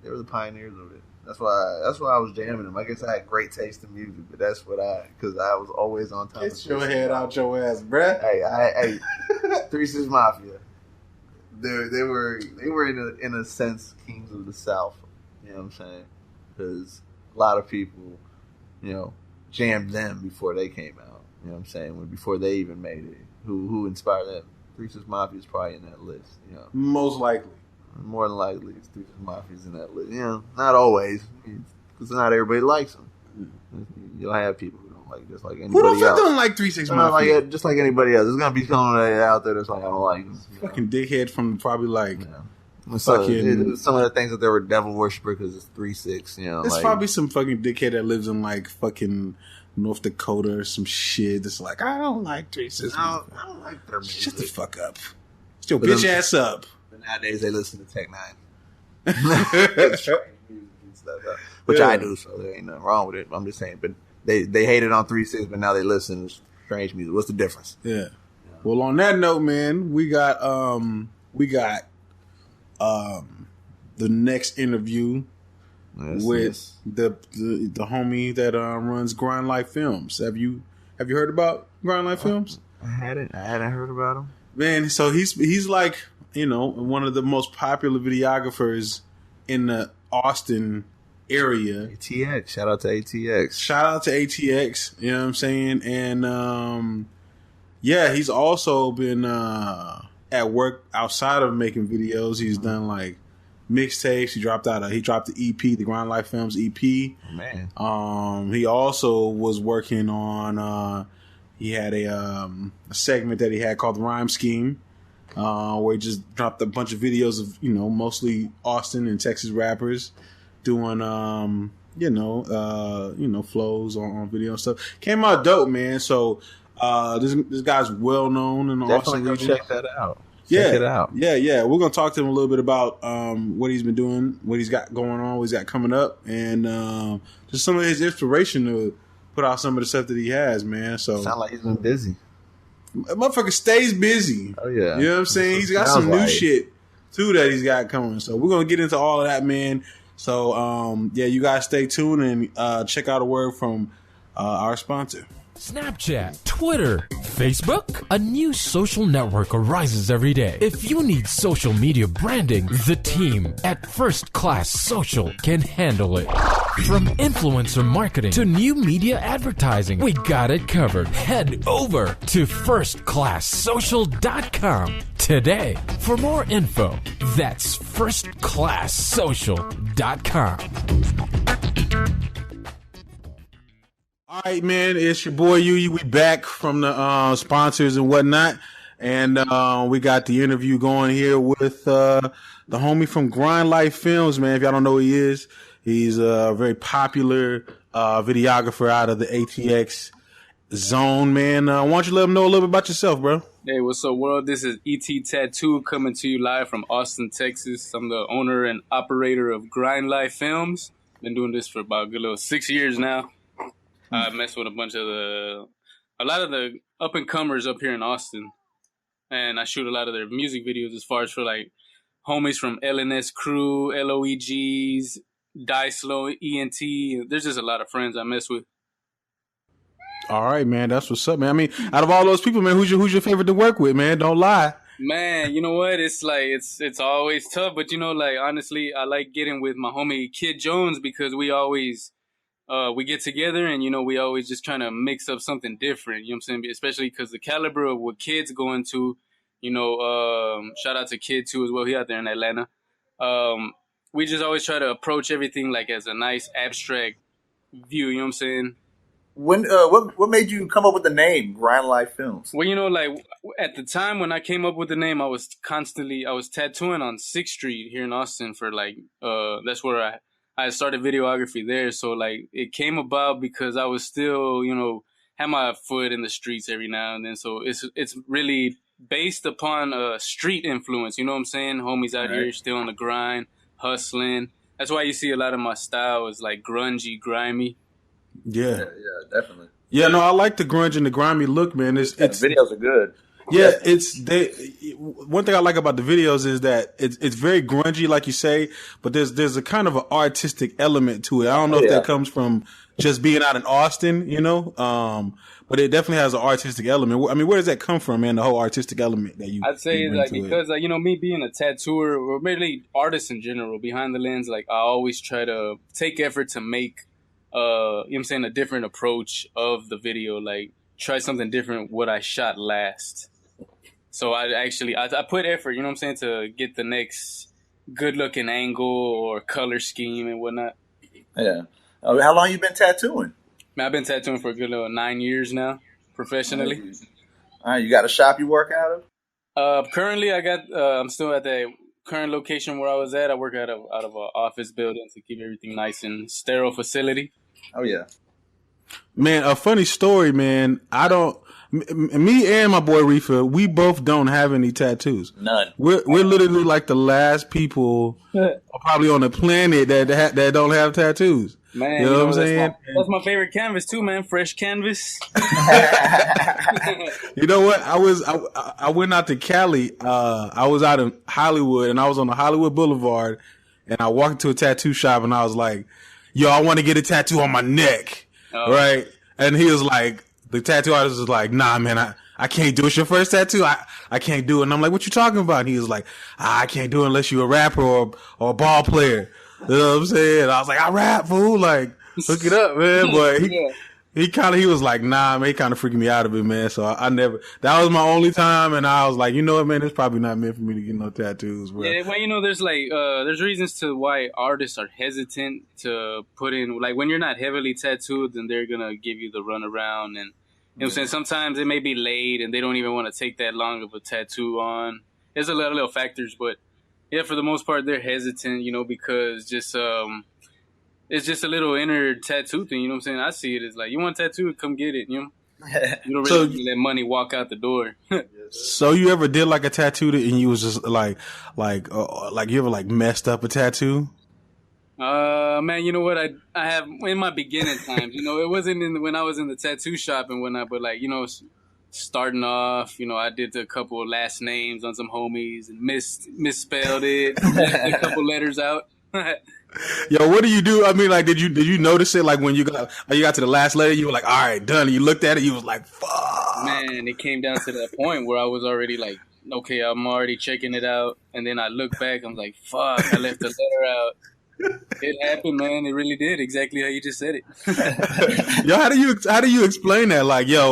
were the pioneers of it. That's why I was jamming them. I guess I had great taste in music, but that's what because I was always on top. Get your head out your ass, bruh. Hey, 3 6 Mafia. They were in a sense kings of the South. You know what I'm saying? Because a lot of people, jammed them before they came out. You know what I'm saying? Before they even made it. Who inspired them? 3 6 Mafia is probably in that list. Most likely. More than likely, 3 6 Mafia's in that list. Not always, because not everybody likes them. You'll have people who don't like, just like anybody else. Who the fuck don't like 3 6 Mafia? Just like anybody else. There's gonna be someone out there that's like, I don't like them. Fucking dickhead from probably like. Some of the things that they were devil worshiper because it's 3 6. There's probably some fucking dickhead that lives in like fucking North Dakota or some shit. That's like, I don't like 3 6 Mafia. I don't like their music. Shut the fuck up. Shut your bitch ass up. Nowadays they listen to Tech 9. Which I do, so there ain't nothing wrong with it. I'm just saying, but they hated on 3 6, but now they listen to strange music. What's the difference? Yeah. Well, on that note, man, we got the next interview with the homie that runs Grind Life Films. Have you heard about Grind Life Films? I hadn't heard about him. Man, so he's like, one of the most popular videographers in the Austin area. ATX. Shout out to ATX. You know what I'm saying? And he's also been at work outside of making videos. He's done like mixtapes. He dropped the EP, the Grind Life Films EP. Oh, man. He also was working on he had a segment that he had called the Rhyme Scheme, where he just dropped a bunch of videos of mostly Austin and Texas rappers doing flows on video and stuff. Came out dope, man. So this guy's well known in the Austin region. Check that out. Check it out. Yeah. We're gonna talk to him a little bit about what he's been doing, what he's got going on, what he's got coming up, and just some of his inspiration to put out some of the stuff that he has, man. So sound like he's been busy. Motherfucker stays busy. Oh yeah. You know what I'm saying? He's got some new shit too that he's got coming. So we're gonna get into all of that, man. So you guys stay tuned and check out a word from our sponsor. Snapchat, Twitter, Facebook. A new social network arises every day. If you need social media branding, the team at First Class Social can handle it. From influencer marketing to new media advertising, we got it covered. Head over to firstclasssocial.com today for more info. That's firstclasssocial.com. All right, man, it's your boy UU. We back from the sponsors and whatnot, and we got the interview going here with the homie from Grind Life Films, man. If y'all don't know who he is, he's a very popular videographer out of the ATX zone, man. Why don't you let them know a little bit about yourself, bro? Hey, what's up, world? This is ET Tattoo coming to you live from Austin, Texas. I'm the owner and operator of Grind Life Films. Been doing this for about a good little 6 years now. I mess with a lot of the up-and-comers up here in Austin. And I shoot a lot of their music videos as far as for, like, homies from LNS Crew, LOEGs, Die Slow, ENT. There's just a lot of friends I mess with. All right, man. That's what's up, man. I mean, out of all those people, man, who's your favorite to work with, man? Don't lie. Man, you know what? It's like, it's always tough. But, honestly, I like getting with my homie Kid Jones because we always... we get together and, we always just trying to mix up something different, you know what I'm saying? Especially because the caliber of what Kid's going to, shout out to Kid too as well. He out there in Atlanta. We just always try to approach everything like as a nice abstract view, you know what I'm saying? When what made you come up with the name Grind Life Films? Well, at the time when I came up with the name, I was tattooing on 6th Street here in Austin for that's where I started videography there. So it came about because I was still, had my foot in the streets every now and then. So it's really based upon street influence. You know what I'm saying? Homies out here still on the grind, hustling. That's why you see a lot of my style is like grungy, grimy. Yeah, definitely. Yeah, no, I like the grunge and the grimy look, man. The videos are good. Yeah, one thing I like about the videos is that it's very grungy, like you say, but there's a kind of an artistic element to it. I don't know if that comes from just being out in Austin, but it definitely has an artistic element. I mean, where does that come from, man? The whole artistic element that I'd say like because me being a tattooer or really artist in general, behind the lens, like I always try to take effort to make a different approach of the video, like try something different what I shot last. So I put effort, to get the next good looking angle or color scheme and whatnot. Yeah. How long you been tattooing? Man, I've been tattooing for a good little 9 years now, professionally. All right, you got a shop you work out of? Currently, I'm still at the current location where I was at. I work out of an office building to keep everything nice and sterile facility. Oh yeah. Man, a funny story, man. Me and my boy Riffa, we both don't have any tattoos. None. We're literally like the last people probably on the planet that don't have tattoos. Man, you know what I'm saying? That's my favorite canvas too, man. Fresh canvas. You know what? I went out to Cali. I was out in Hollywood, and I was on the Hollywood Boulevard, and I walked into a tattoo shop, and I was like, "Yo, I want to get a tattoo on my neck." Right? And he was like, the tattoo artist was like, "Nah, man, I can't do it. It's your first tattoo. I can't do it." And I'm like, "What you talking about?" And he was like, "I can't do it unless you're a rapper or a ball player." You know what I'm saying? I was like, "I rap, fool. Like, look it up, man." But he was like, "Nah, man," he kind of freaking me out a bit, man. So I never, that was my only time. And I was like, you know what, man, it's probably not meant for me to get no tattoos, bro. Yeah, well, there's reasons to why artists are hesitant to put in, like, when you're not heavily tattooed, then they're going to give you the runaround. And, you know what I'm saying? Sometimes it may be late and they don't even want to take that long of a tattoo on. There's a lot of little factors, but yeah, for the most part, they're hesitant, because just, it's just a little inner tattoo thing, you know what I'm saying? I see it as like, you want a tattoo, come get it, You don't really let money walk out the door. So you ever did like a tattoo and you was just like you ever like messed up a tattoo? Man, you know what? I have in my beginning times, it wasn't when I was in the tattoo shop and whatnot, but like, starting off, I did a couple of last names on some homies and misspelled it, left a couple letters out. Yo, what do you do? I mean, like, did you notice it? Like when you got to the last letter, you were like, "All right, done." And you looked at it, you was like, "Fuck." Man, it came down to that point where I was already like, "Okay, I'm already checking it out." And then I look back, I'm like, "Fuck, I left the letter out." It happened, man. It really did, exactly how you just said it. Yo, how do you explain that? Like, yo,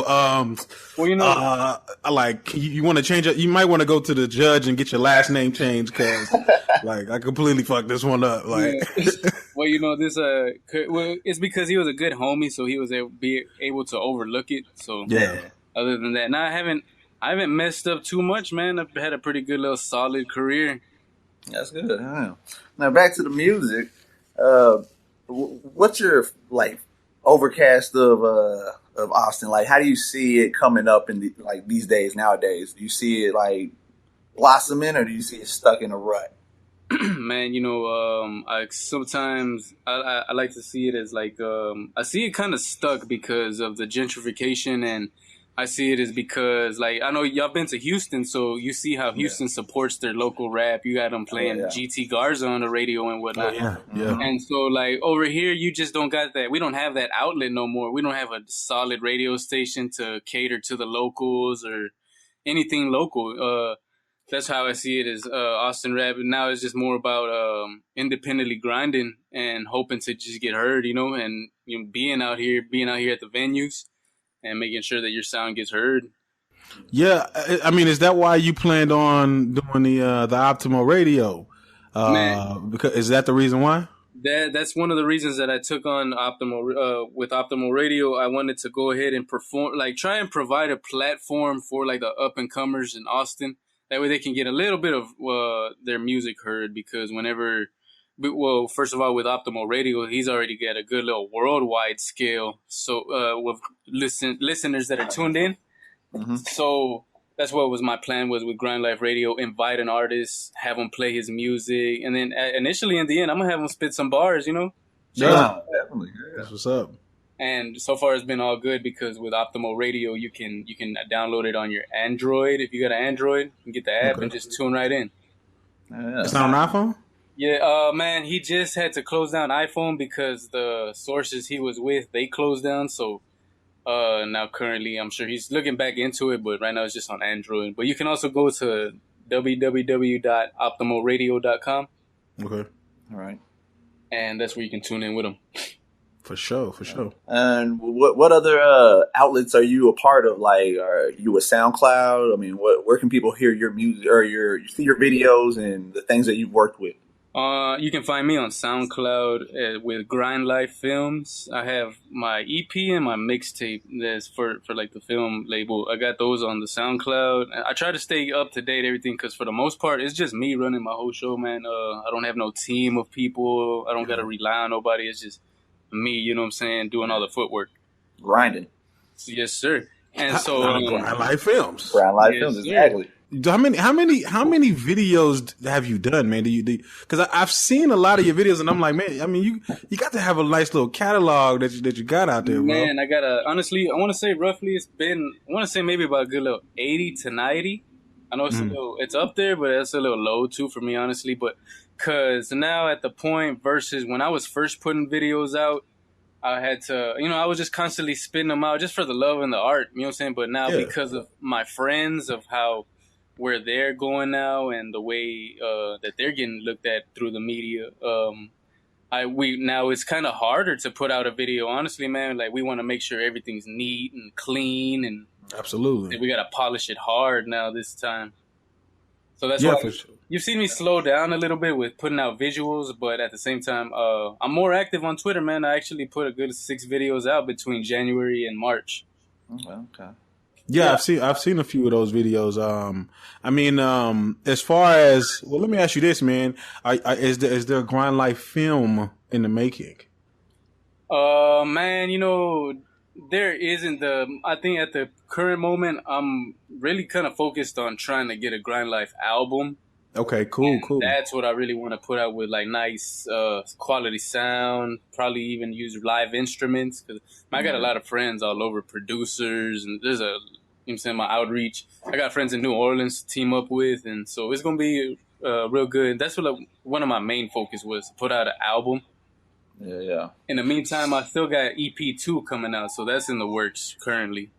like you want to change it? You might want to go to the judge and get your last name changed because, like, I completely fucked this one up. Like, well, it's because he was a good homie, so he was able to overlook it. So yeah. Other than that, now I haven't messed up too much, man. I've had a pretty good little solid career. That's good. Yeah. Now back to the music. What's your like overcast of Austin? Like, how do you see it coming up in these days nowadays? Do you see it like blossoming, or do you see it stuck in a rut? Man, sometimes I like to see it as like I see it kind of stuck because of the gentrification, and I see it as because, like, I know y'all been to Houston, so you see how Houston supports their local rap. You got them playing GT Garza on the radio and whatnot. Oh, yeah. And so, like, over here, you just don't got that. We don't have that outlet no more. We don't have a solid radio station to cater to the locals or anything local. That's how I see it as Austin rap. And now it's just more about independently grinding and hoping to just get heard, and being out here at the venues and making sure that your sound gets heard. Yeah, I mean, is that why you planned on doing the Optimal Radio? Because is that the reason why? That's one of the reasons that I took on Optimal with Optimal Radio. I wanted to go ahead and perform, like, try and provide a platform for like the up and comers in Austin. That way they can get a little bit of their music heard, because first of all, with Optimal Radio, he's already got a good little worldwide scale. So with listeners that are tuned in. Mm-hmm. So that's what was my plan was with Grind Life Radio, invite an artist, have him play his music. And then initially in the end, I'm going to have him spit some bars, Yeah, definitely. Yeah. That's what's up. And so far, it's been all good because with Optimal Radio, you can download it on your Android. If you got an Android, you can get the app and just tune right in. It's not on iPhone? Yeah, man, he just had to close down iPhone because the sources he was with, they closed down. So now currently, I'm sure he's looking back into it, but right now it's just on Android. But you can also go to www.optimalradio.com. Okay. All right. And that's where you can tune in with him. For sure. And what other outlets are you a part of? Like, are you a SoundCloud? I mean, where can people hear your music or see your videos and the things that you've worked with? You can find me on SoundCloud with Grind Life Films. I have my EP and my mixtape that's for like the film label. I got those on the SoundCloud. I try to stay up to date everything because for the most part, it's just me running my whole show, man. I don't have no team of people. I don't got to rely on nobody. It's just me, you know what I'm saying, doing all the footwork. Grinding. Yes, sir. And so Grind Life Films. Grind Life Films, exactly. How many videos have you done, man? Because I've seen a lot of your videos, and I'm like, man, I mean, you got to have a nice little catalog that you got out there, bro. Man, I got honestly, I want to say roughly maybe about a good little 80 to 90. I know it's up there, but it's a little low too for me, honestly. But because now at the point versus when I was first putting videos out, I had to, I was just constantly spitting them out just for the love and the art, you know what I'm saying? But now because of my friends, of where they're going now and the way that they're getting looked at through the media, now it's kind of harder to put out a video, honestly, man. Like, we want to make sure everything's neat and clean, and absolutely, we got to polish it hard now this time. So that's why you've seen me slow down a little bit with putting out visuals, but at the same time, I'm more active on Twitter, man. I actually put a good 6 videos out between January and March. Okay. Yeah, I've seen a few of those videos. I mean, as far as, well, let me ask you this, man. Is there a Grind Life film in the making? Man, there isn't. I think at the current moment, I'm really kind of focused on trying to get a Grind Life album. Okay, cool. That's what I really want to put out with, like, nice quality sound, probably even use live instruments. Cause I got a lot of friends all over, producers, and there's my outreach. I got friends in New Orleans to team up with, and so it's going to be real good. That's what one of my main focus was, to put out an album. Yeah. In the meantime, I still got EP 2 coming out, so that's in the works currently.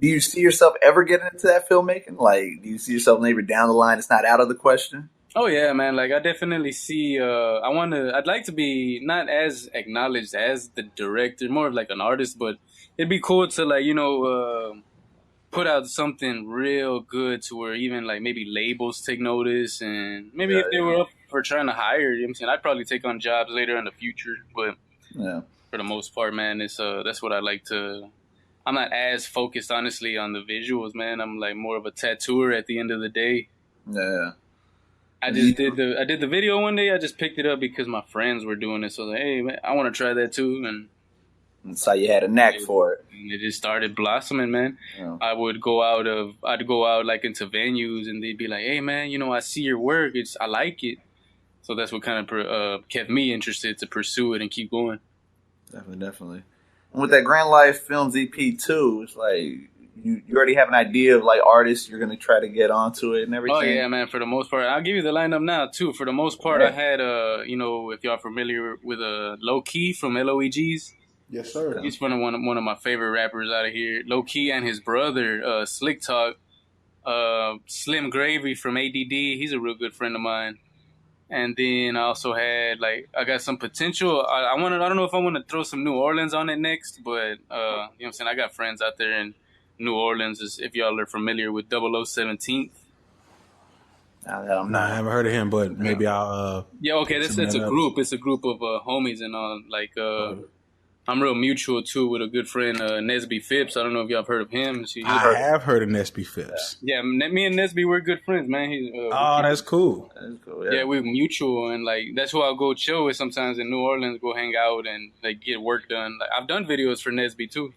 Do you see yourself ever getting into that filmmaking? Like, do you see yourself maybe down the line? It's not out of the question. Oh yeah, man. Like, I definitely see. I'd like to be not as acknowledged as the director, more of like an artist. But it'd be cool to, like, put out something real good to where even like maybe labels take notice, and maybe if they were up for trying to hire, you know what I'm saying, I'd probably take on jobs later in the future. But for the most part, man, it's that's what I like to. I'm not as focused, honestly, on the visuals, man. I'm like more of a tattooer at the end of the day. Yeah. I did the video one day. I just picked it up because my friends were doing it. So I was like, hey, man, I want to try that too. And so you had a knack for it. And it just started blossoming, man. Yeah. I'd go out like into venues, and they'd be like, hey, man, I see your work. I like it. So that's what kind of kept me interested to pursue it and keep going. Definitely. And with that Grind Life Films EP 2, it's like you already have an idea of like artists you're going to try to get onto it and everything. Oh, yeah, man. For the most part, I'll give you the lineup now, too. For the most part, I had, if y'all familiar with Low Key from LOEGs. Yes, sir. He's one of my favorite rappers out of here. Low Key and his brother, Slick Talk, Slim Gravy from ADD. He's a real good friend of mine. And then I also had, like, I got some potential. I don't know if I want to throw some New Orleans on it next, but, you know what I'm saying? I got friends out there in New Orleans, if y'all are familiar with 0017th. I haven't heard of him, but maybe I'll. Yeah, okay, it's a group. It's a group of homies and all. Like, I'm real mutual, too, with a good friend, Nesby Phipps. I don't know if y'all have heard of him. I have heard of Nesby Phipps. Yeah, me and Nesby, we're good friends, man. That's cool. Yeah, we're mutual, and, like, that's who I'll go chill with sometimes in New Orleans, go hang out and, like, get work done. Like, I've done videos for Nesby, too.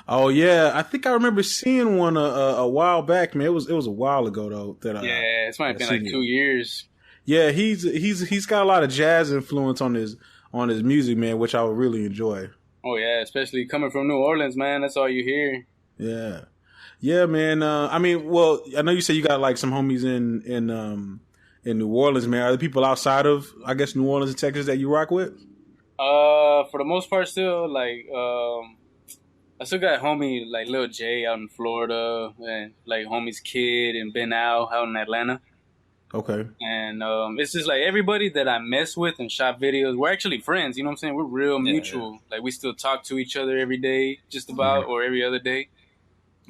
Oh yeah, I think I remember seeing one a while back, man. It was a while ago though. It's might have been like 2 years. Yeah, he's got a lot of jazz influence on his music, man, which I would really enjoy. Oh yeah, especially coming from New Orleans, man. That's all you hear. Yeah, yeah, man. I mean, well, I know you said you got like some homies in New Orleans, man. Are there people outside of, I guess, New Orleans and Texas that you rock with? For the most part, still like I still got homie like Lil J out in Florida, and like homie's Kid and Ben out in Atlanta. Okay. And it's just like everybody that I mess with and shot videos, we're actually friends. You know what I'm saying? We're real mutual. Yeah. Like we still talk to each other every day, just about, or every other day.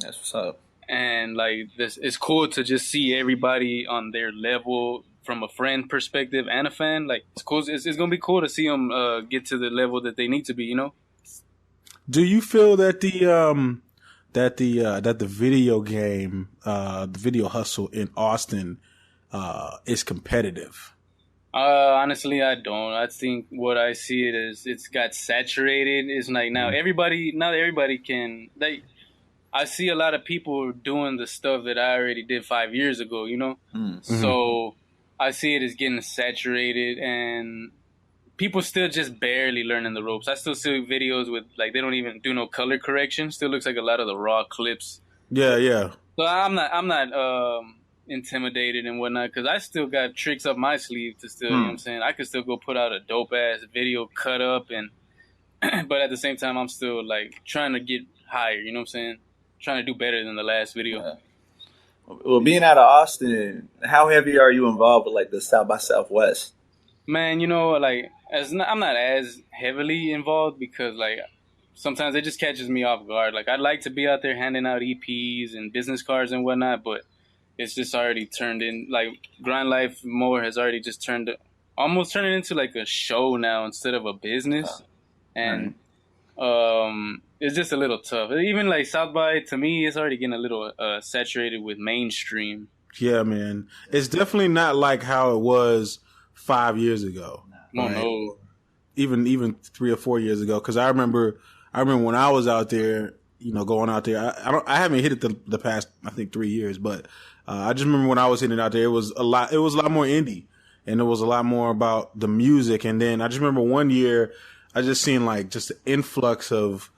That's what's up. And like this, it's cool to just see everybody on their level from a friend perspective and a fan. Like it's cool. It's gonna be cool to see them get to the level that they need to be. You know. Do you feel that the video game, the video hustle in Austin, is competitive? Honestly, I don't. I think what I see it is it's got saturated. It's like not everybody can. I see a lot of people doing the stuff that I already did 5 years ago. You know, so I see it as getting saturated, and people still just barely learning the ropes. I still see videos with like they don't even do no color correction. Still looks like a lot of the raw clips. Yeah, yeah. So I'm not intimidated and whatnot, because I still got tricks up my sleeve to still, you know what I'm saying? I could still go put out a dope ass video cut up, and but at the same time I'm still like trying to get higher, you know what I'm saying? Trying to do better than the last video. Yeah. Well, being out of Austin, how heavy are you involved with like the South by Southwest? Man, you know, like I'm not as heavily involved because like sometimes it just catches me off guard. Like I'd like to be out there handing out EPs and business cards and whatnot, but it's just already turned in, like Grind Life more has already just almost turned it into like a show now instead of a business. And it's just a little tough. Even like South by, to me, it's already getting a little saturated with mainstream. Yeah, man. It's definitely not like how it was 5 years ago. No. Even 3 or 4 years ago. Because I remember when I was out there, you know, going out there. I haven't hit it the past, I think, 3 years, but I just remember when I was hitting it out there, it was a lot more indie, and it was a lot more about the music. And then I just remember one year, I just seen like just an influx of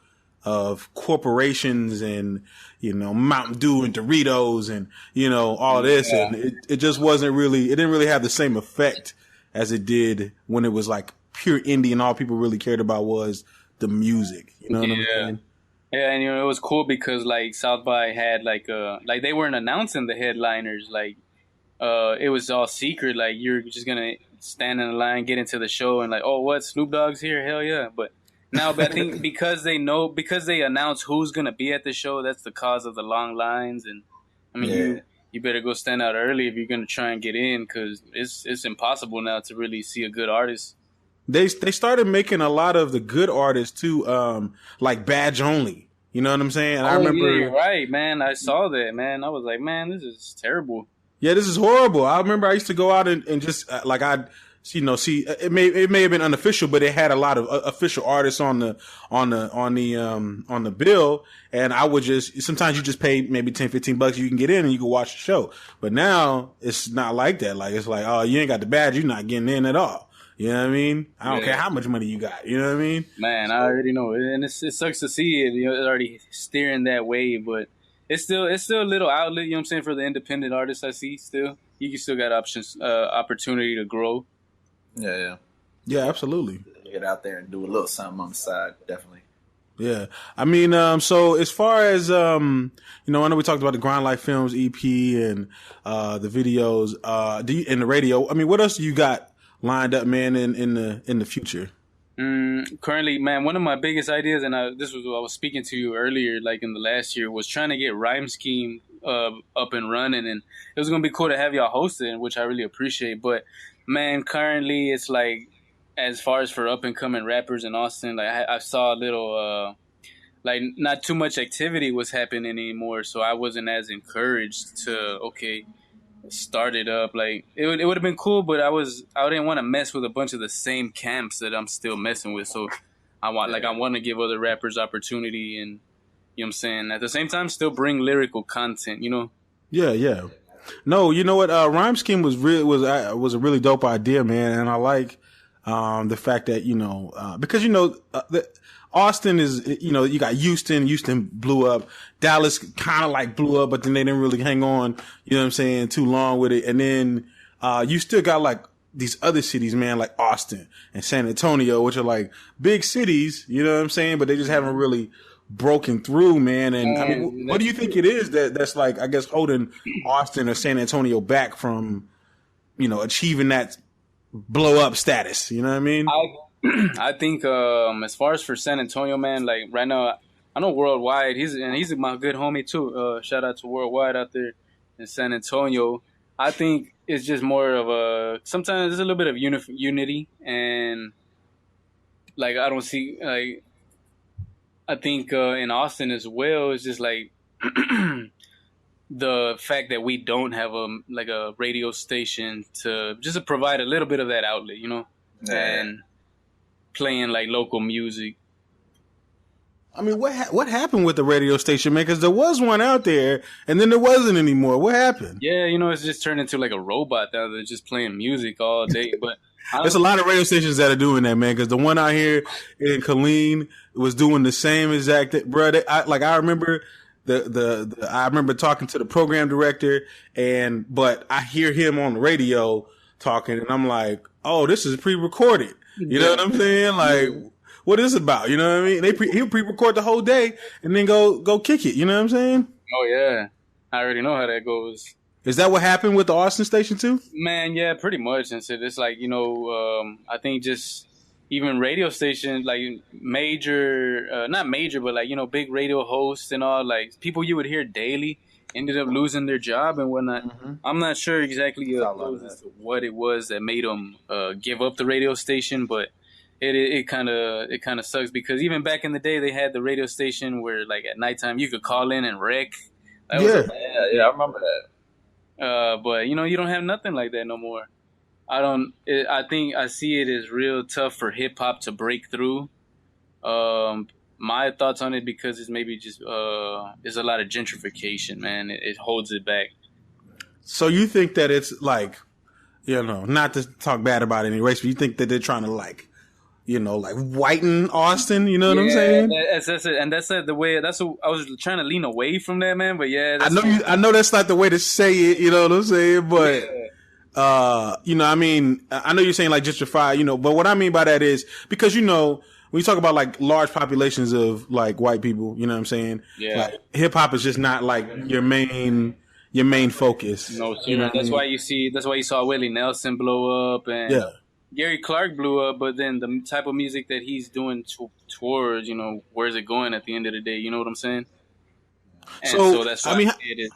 corporations and, you know, Mountain Dew and Doritos and, you know, all this. Yeah. And it just it didn't really have the same effect as it did when it was like pure indie and all people really cared about was the music. You know what I'm saying? Yeah, and you know, it was cool because like South by had like they weren't announcing the headliners, like it was all secret, like you're just gonna stand in the line, get into the show, and like, oh, what, Snoop Dogg's here? Hell yeah. But now, I think because they announce who's gonna be at the show, that's the cause of the long lines. And I mean, you better go stand out early if you're gonna try and get in, because it's impossible now to really see a good artist. They started making a lot of the good artists too, like badge only. You know what I'm saying? And I remember, yeah, you're right, man. I saw that, man. I was like, man, this is terrible. Yeah, this is horrible. I remember I used to go out and just like I'd, you know, see it may have been unofficial, but it had a lot of official artists on the bill, and I would just sometimes you just pay maybe $10-15 you can get in and you can watch the show. But now it's not like that. Like it's like, oh, you ain't got the badge, you're not getting in at all. You know what I mean? I don't care how much money you got. You know what I mean? Man, I already know, and it sucks to see it. You know, it's already steering that way, but it's still a little outlet. You know what I'm saying, for the independent artists. I see still, you can still got opportunity to grow. Yeah, absolutely. Get out there and do a little something on the side, definitely. Yeah, I mean, so as far as you know, I know we talked about the Grind Life Films EP and the videos, and the radio. I mean, what else do you got lined up, man, in the future? Currently, man, one of my biggest ideas, and this was what I was speaking to you earlier, like in the last year, was trying to get Rhyme Scheme up and running, and it was gonna be cool to have y'all host it, which I really appreciate. But man, currently it's like, as far as for up and coming rappers in Austin, like I saw a little like not too much activity was happening anymore, so I wasn't as encouraged to start it up. Like it would have been cool, but I didn't want to mess with a bunch of the same camps that I'm still messing with. So I want to give other rappers opportunity, and you know what I'm saying, at the same time still bring lyrical content, you know. Yeah. No, you know what? Rhyme Scheme was a really dope idea, man, and I like the fact that, you know, because you know Austin is, you know, you got Houston blew up. Dallas kind of like blew up, but then they didn't really hang on, you know what I'm saying, too long with it. And then, you still got like these other cities, man, like Austin and San Antonio, which are like big cities, you know what I'm saying? But they just haven't really broken through, man. And I mean, what do you think it is that's like, I guess, holding Austin or San Antonio back from, you know, achieving that blow up status? You know what I mean? I think as far as for San Antonio, man, like right now, I know Worldwide. He's my good homie too. Shout out to Worldwide out there in San Antonio. I think it's just more of sometimes there's a little bit of unity, and like I don't see like I think in Austin as well, it's just like the fact that we don't have a radio station to provide a little bit of that outlet, you know, and playing like local music. I mean, what happened with the radio station, man? Because there was one out there, and then there wasn't anymore. What happened? Yeah, you know, it's just turned into like a robot now that's just playing music all day. But there's a lot of radio stations that are doing that, man. Because the one out here in Killeen was doing the same exact thing, bro. I remember I remember talking to the program director, but I hear him on the radio talking, and I'm like, oh, this is pre-recorded. You know what I'm saying? Like, what is it about? You know what I mean? He'll pre-record the whole day and then go kick it. You know what I'm saying? Oh yeah, I already know how that goes. Is that what happened with the Austin station too? Man, yeah, pretty much. And so it's like, you know, I think just even radio stations, like major, not major, but like, you know, big radio hosts and all, like people you would hear daily ended up losing their job and whatnot. Mm-hmm. I'm not sure exactly what it was that made them give up the radio station, but it kind of sucks because even back in the day they had the radio station where like at nighttime you could call in and wreck. I remember that. But you know, you don't have nothing like that no more. I think I see it as real tough for hip hop to break through. My thoughts on it, because it's maybe just there's a lot of gentrification, man. It holds it back. So you think that it's like, you know, not to talk bad about any race, but you think that they're trying to like, you know, like whiten Austin? You know what I'm saying? That's it. And that's the way. That's what I was trying to lean away from that, man. But yeah, I know that's not the way to say it. You know what I'm saying? But you know, I mean, I know you're saying like gentrify, you know, but what I mean by that is because, you know, when you talk about like large populations of like white people, you know what I'm saying? Yeah. Like hip hop is just not like your main focus. No, sir. You know that's why you saw Willie Nelson blow up and Gary Clark blew up, but then the type of music that he's doing towards, you know, where's it going at the end of the day? You know what I'm saying? And so that's why I mean, it is.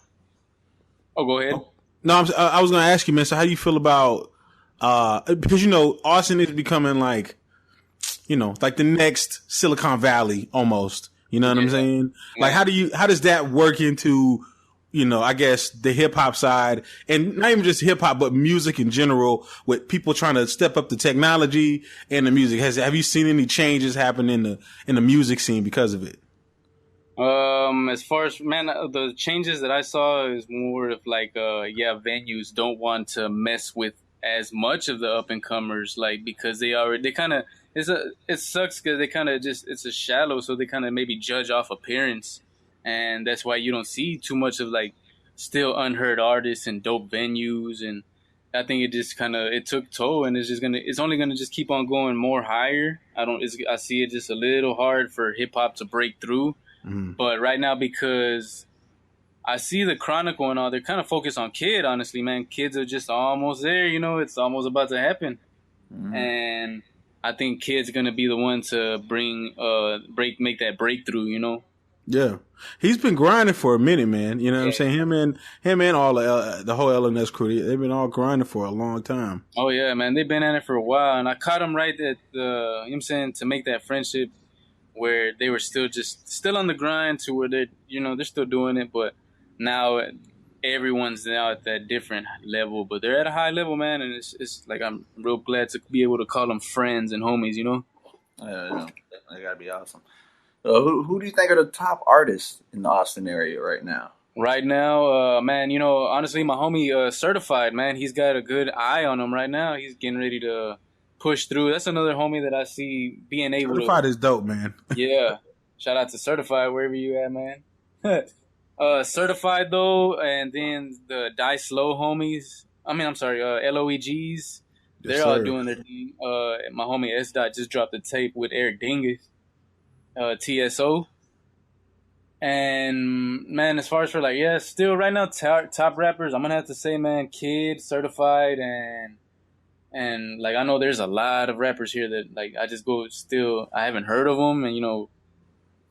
Oh, go ahead. No, I was going to ask you, man. So how do you feel about because, you know, Austin is becoming like, you know, like the next Silicon Valley almost. You know what I'm saying? Like, how does that work into, you know, I guess the hip hop side, and not even just hip hop, but music in general, with people trying to step up the technology and the music? Have you seen any changes happen in the music scene because of it? As far as, man, the changes that I saw is more of like, venues don't want to mess with as much of the up and comers, like, because they kind of, it sucks because they kind of just, it's a shallow, so they kind of maybe judge off appearance. And that's why you don't see too much of like still unheard artists and dope venues. And I think it just kind of, it took toll, and it's only going to just keep on going more higher. I see it just a little hard for hip hop to break through. Mm-hmm. But right now, because I see the Chronicle and all, they're kind of focused on Kid, honestly, man. Kids are just almost there, you know, it's almost about to happen. Mm-hmm. And I think Kid's going to be the one to make that breakthrough, you know? Yeah. He's been grinding for a minute, man. You know what I'm saying? Him and all the whole LNS crew, they've been all grinding for a long time. Oh, yeah, man. They've been at it for a while. And I caught them right at you know what I'm saying, to make that friendship where they were still on the grind to where they're still doing it. But now everyone's now at that different level. But they're at a high level, man. And it's like, I'm real glad to be able to call them friends and homies, you know? Yeah, that got to be awesome. Who do you think are the top artists in the Austin area right now? Right now, man, you know, honestly, my homie Certified, man, he's got a good eye on him right now. He's getting ready to push through. That's another homie that I see being able Certified is dope, man. Yeah. Shout out to Certified, wherever you at, man. Certified, though, and then the Die Slow homies. I'm sorry, LOEGs. They're all doing their thing. My homie S. Dot just dropped a tape with Eric Dingus, TSO. And, man, as far as for, like, yeah, still right now, top rappers, I'm going to have to say, man, Kid, Certified, and, like, I know there's a lot of rappers here that, like, I just go still, I haven't heard of them, and, you know,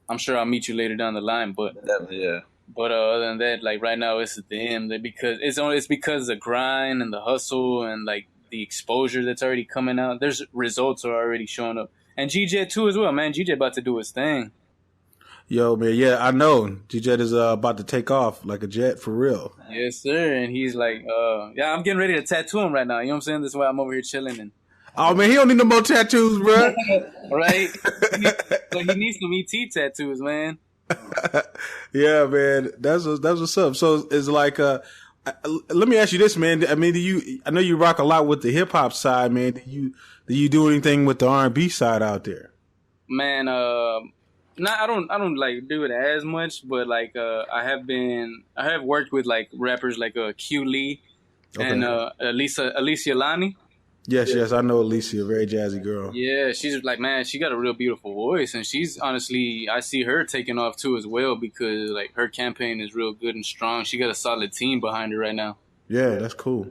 I'm sure I'll meet you later down the line, but yeah. But other than that, like right now, it's them. Because it's because the grind and the hustle and like the exposure that's already coming out. There's results are already showing up, and GJ too as well, man. GJ about to do his thing. Yo, man, yeah, I know. GJ is about to take off like a jet for real. Yes, sir. And he's like, yeah, I'm getting ready to tattoo him right now. You know what I'm saying? That's why I'm over here chilling and. Oh man, he don't need no more tattoos, bro. Right? So he needs some ET tattoos, man. Yeah, man, that's what's up. So it's like, let me ask you this, man. I mean, I know you rock a lot with the hip hop side, man. Do you do anything with the R&B side out there? Man, I don't like do it as much, but like I have worked with like rappers like Q Lee and Alicia Lani. Yes, I know Alicia, very jazzy girl. Yeah, she's like, man, she got a real beautiful voice, and she's honestly, I see her taking off too as well because like her campaign is real good and strong. She got a solid team behind her right now. Yeah, that's cool.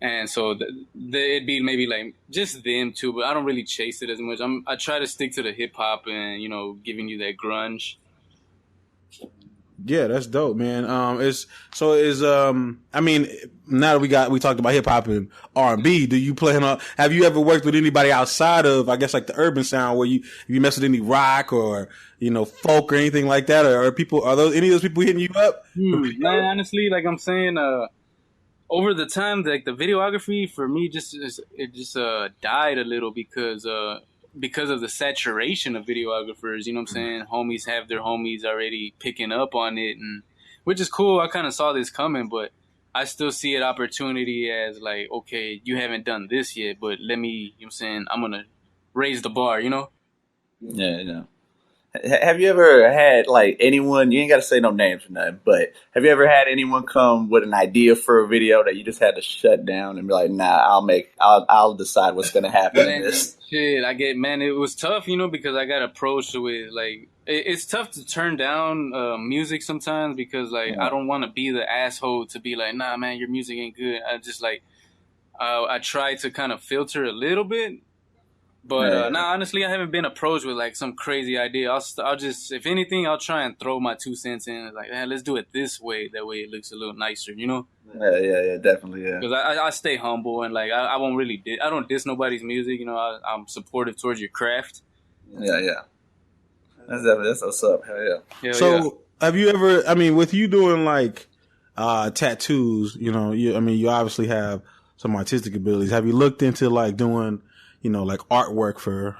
And so it'd be maybe like just them too, but I don't really chase it as much. I try to stick to the hip hop and giving you that grunge. Yeah, that's dope, man. I mean, now that we talked about hip hop and R&B, do you have you ever worked with anybody outside of, I guess, like the urban sound where you mess with any rock or, folk or anything like that? Or are any of those people hitting you up? Man, honestly, like I'm saying, over the time, like the videography for me just died a little because of the saturation of videographers, you know what I'm saying? Homies have their homies already picking up on it, and which is cool. I kind of saw this coming, but I still see an opportunity as like, okay, you haven't done this yet, but let me, you know what I'm saying? I'm going to raise the bar, Yeah. Have you ever had like anyone, you ain't got to say no names or nothing, but have you ever had anyone come with an idea for a video that you just had to shut down and be like, nah, I'll decide what's going to happen in this? Shit, it was tough, because I got approached with like, it's tough to turn down music sometimes because like, I don't want to be the asshole to be like, nah, man, your music ain't good. I just like, I try to kind of filter a little bit. But honestly, I haven't been approached with like some crazy idea. I'll just, if anything, I'll try and throw my 2 cents in. Like, man, let's do it this way. That way, it looks a little nicer, Yeah, definitely, yeah. Because I stay humble and like I won't really, I don't diss nobody's music. I'm supportive towards your craft. Yeah. That's what's up. Hell yeah. So, have you ever? I mean, with you doing like tattoos, you obviously have some artistic abilities. Have you looked into like doing? Like artwork for,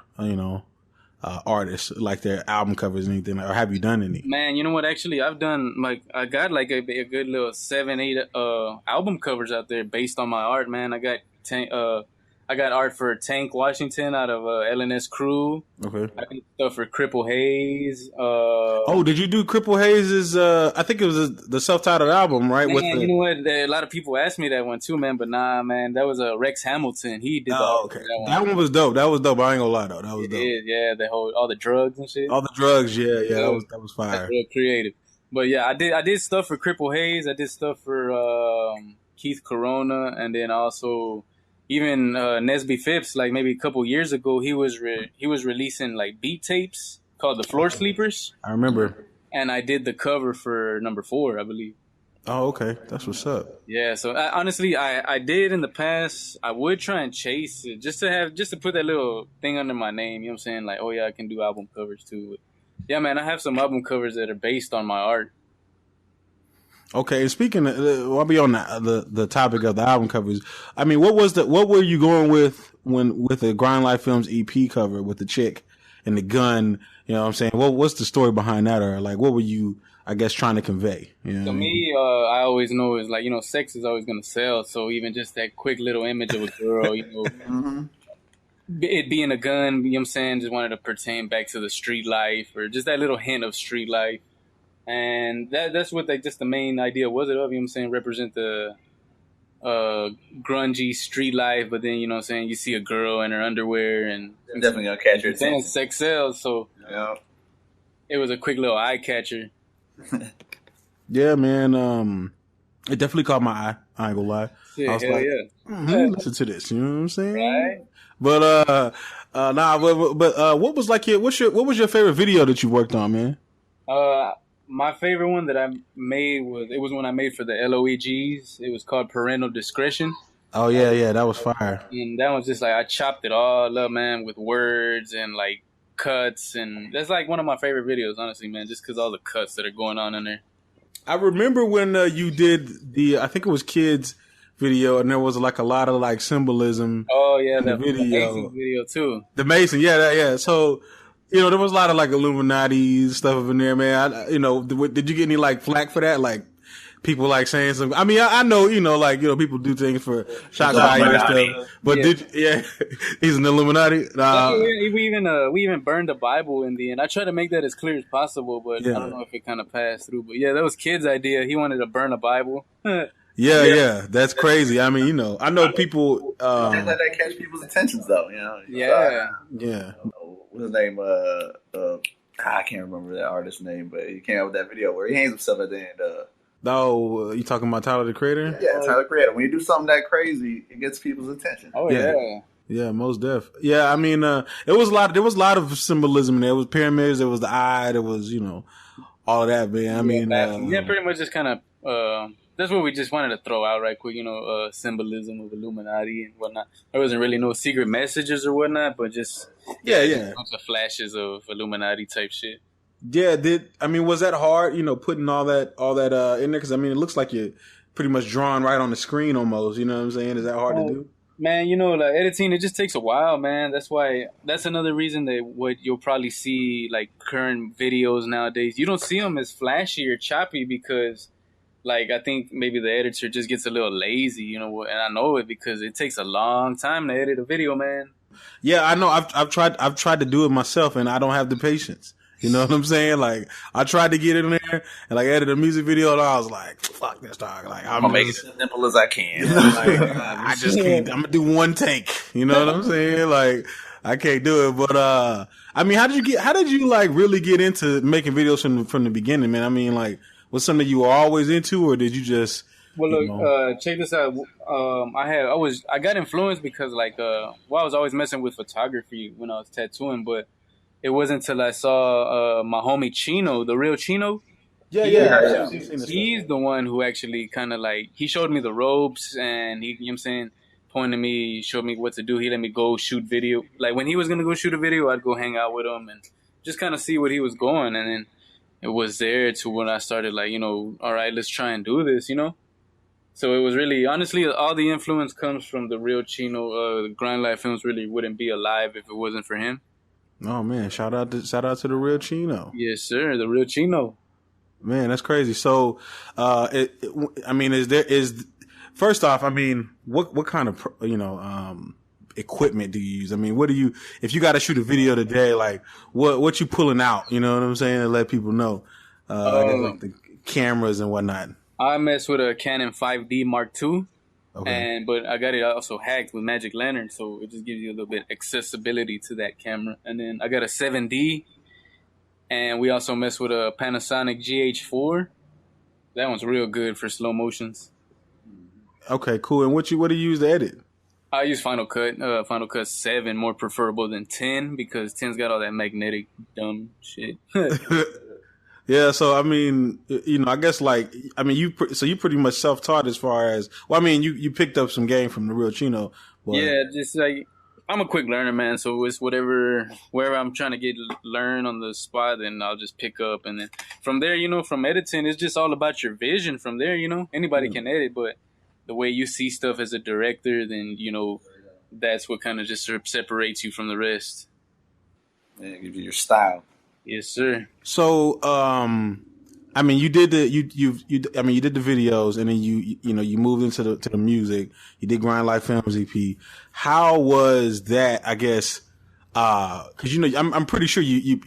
artists, like their album covers and anything, or have you done any? Man, you know what? Actually, I've done, like, I got like a good little 7-8 album covers out there based on my art, man. I got art for Tank Washington out of LNS Crew. Okay. I did stuff for Cripple Hayes. Did you do Cripple Hayes' I think it was the self-titled album, right? Man, you know what? A lot of people asked me that one too, man. But nah, man, that was Rex Hamilton. He did that one was dope. That was dope. I ain't gonna lie though. That was dope. Yeah, all the drugs and shit. All the drugs, yeah. That was fire. That's real creative. But yeah, I did stuff for Cripple Hayes. I did stuff for Keith Corona, and then also even Nesby Phipps. Like maybe a couple years ago, he was releasing like beat tapes called the Floor Sleepers. I remember. And I did the cover for number 4, I believe. Oh, okay. That's what's up. Yeah, so honestly, I did in the past. I would try and chase it just to put that little thing under my name. You know what I'm saying? Like, oh yeah, I can do album covers too. But yeah, man, I have some album covers that are based on my art. Okay, and speaking of, I'll be on the topic of the album covers. I mean, what were you going with with the Grind Life Films EP cover with the chick and the gun? You know what I'm saying? What's the story behind that? Or like, what were you, I guess, trying to convey? To me, I always know is like, sex is always going to sell. So even just that quick little image of a girl, it being a gun, you know what I'm saying, just wanted to pertain back to the street life or just that little hint of street life. And that's what just the main idea was it of, you know what I'm saying, represent the grungy street life, but then, you know what I'm saying, you see a girl in her underwear and definitely gonna catch your attention. Sex sells, so it was a quick little eye catcher. Yeah, man. It definitely caught my eye. I ain't gonna lie. Yeah, I was like, listen to this. You know what I'm saying? Right. But what was like what was your favorite video that you worked on, man? My favorite one that I made was one I made for the LOEGs. It was called Parental Discretion. Oh yeah, that was fire. And that was just like I chopped it all up, man, with words and like cuts, and that's like one of my favorite videos, honestly, man, just because all the cuts that are going on in there. I remember when you did I think it was kids video, and there was like a lot of like symbolism. Oh yeah, in the Mason video too. The Mason, yeah. So, you know, there was a lot of like Illuminati stuff up in there, man. Did you get any like flack for that? Like people like saying something. I mean, I know, people do things for shock value and stuff. But he's an Illuminati. We even burned the Bible in the end. I tried to make that as clear as possible, but I don't know if it kind of passed through. But yeah, that was kid's idea. He wanted to burn a Bible. Yeah, that's crazy. I mean, I know people. They let that catch people's attentions, though. Yeah. What's his name? I can't remember that artist's name, but he came out with that video where he hangs himself at the end. You talking about Tyler the Creator? Yeah, Tyler the Creator. When you do something that crazy, it gets people's attention. Oh yeah. Yeah, most def. Yeah, I mean, there was a lot of symbolism in there. It was pyramids, there was the eye, there was, all of that, man. I mean, pretty much just kind of, that's what we just wanted to throw out right quick, symbolism of Illuminati and whatnot. There wasn't really no secret messages or whatnot, but just a bunch of flashes of Illuminati type shit. Yeah, was that hard, putting all that in there? Because, I mean, it looks like you're pretty much drawing right on the screen almost, you know what I'm saying? Is that hard to do? Man, like editing, it just takes a while, man. That's another reason that what you'll probably see, like, current videos nowadays, you don't see them as flashy or choppy because, like, I think maybe the editor just gets a little lazy, and I know it because it takes a long time to edit a video, man. Yeah, I know. I've tried to do it myself, and I don't have the patience. You know what I'm saying? Like, I tried to get in there and like edit a music video, and I was like, "Fuck this, dog!" Like, I'm gonna make it as simple as I can. I just can't. I'm gonna do one take. You know what I'm saying? Like, I can't do it. But I mean, how did you like really get into making videos from the beginning, man? I mean, like, was something you were always into, or did you just? Well, look, check this out. I got influenced because I was always messing with photography when I was tattooing, but it wasn't until I saw my homie Chino, the real Chino. Yeah. He's the one who actually kind of he showed me the ropes, and he, you know what I'm saying, pointed me, showed me what to do. He let me go shoot video. Like when he was gonna go shoot a video, I'd go hang out with him and just kind of see what he was going, and then it was there to when I started all right, let's try and do this, So it was really, honestly, all the influence comes from the real Chino. Grind Life Films really wouldn't be alive if it wasn't for him. Oh man, shout out to the real Chino. Yes, sir, the real Chino. Man, that's crazy. So, first off, I mean, what kind of equipment do you use? I mean, if you got to shoot a video today, like what you pulling out? You know what I'm saying, to let people know, like the cameras and whatnot. I mess with a Canon 5D Mark II. Okay. But I got it also hacked with Magic Lantern, so it just gives you a little bit accessibility to that camera. And then I got a 7D, and we also mess with a Panasonic GH4. That one's real good for slow motions. Okay, cool. And what do you use to edit? I use Final Cut. Final Cut 7 more preferable than 10 because 10's got all that magnetic dumb shit. Yeah, so I mean, I guess you pretty much self-taught as far as, well, I mean, you picked up some game from the real Chino. But... Yeah, just I'm a quick learner, man. So it's wherever I'm trying to learn on the spot, then I'll just pick up, and then from there, from editing, it's just all about your vision. From there, anybody can edit, but the way you see stuff as a director, then that's what kind of just separates you from the rest. Yeah, it gives you your style. Yes, sir. So, I mean, you did you did the videos, and then you moved into the music. You did Grind Life Films EP. How was that? I guess because I'm pretty sure you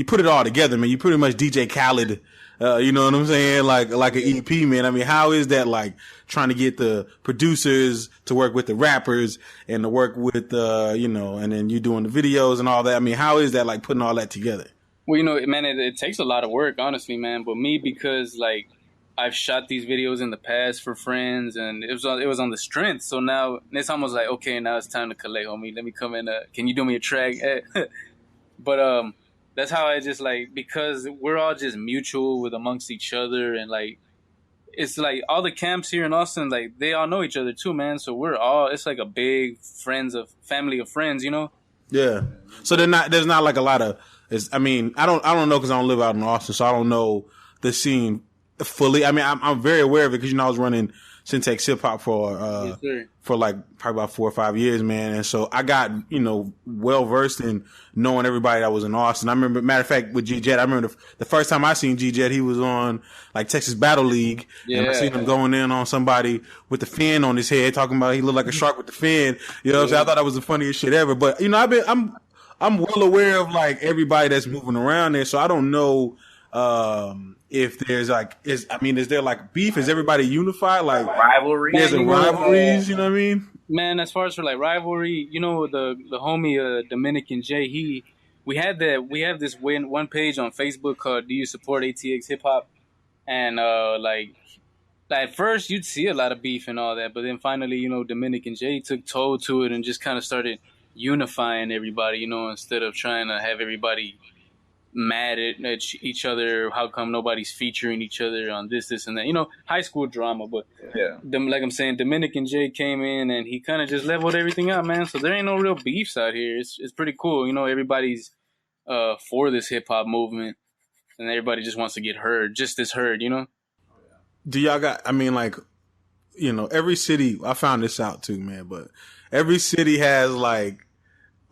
put it all together, man. You pretty much DJ Khaled. You know what I'm saying? Like an EP, man. I mean, how is that like trying to get the producers to work with the rappers and to work with and then you doing the videos and all that? I mean, how is that like putting all that together? Well, man, it takes a lot of work, honestly, man. But me, because like I've shot these videos in the past for friends, and it was on the strength. So now it's almost like, okay, now it's time to collect, homie. Let me come in. Can you do me a track? But that's how I just like, because we're all just mutual with amongst each other, and like it's like all the camps here in Austin, like they all know each other too, man. So it's like a big family of friends, you know. Yeah. So there's not like a lot of. I don't know because I don't live out in Austin, so I don't know the scene fully. I mean, I'm very aware of it because I was running Syntax Hip Hop for like probably about 4 or 5 years, man. And so I got well versed in knowing everybody that was in Austin. I remember, matter of fact, with G Jet, I remember the first time I seen G Jet, he was on like Texas Battle League, and I seen him going in on somebody with the fin on his head, talking about he looked like a shark with the fin. You know what I'm saying? I thought that was the funniest shit ever. But I'm well aware of like everybody that's moving around there, so I don't know if there's like is there like beef? Is everybody unified? Like rivalry? There's rivalries, you know what I mean? Man, as far as for like rivalry, the homie Dominican J, we have this one page on Facebook called "Do You Support ATX Hip Hop?" And like at first you'd see a lot of beef and all that, but then finally Dominican J took toe to it and just kind of started unifying everybody, instead of trying to have everybody mad at each other. How come nobody's featuring each other on this and that? High school drama. But like I'm saying, Dominican J came in and he kind of just leveled everything out, man. So there ain't no real beefs out here. It's pretty cool. Everybody's for this hip hop movement, and everybody just wants to get heard, just as heard. Do y'all got? I mean, like, every city. I found this out too, man. But every city has like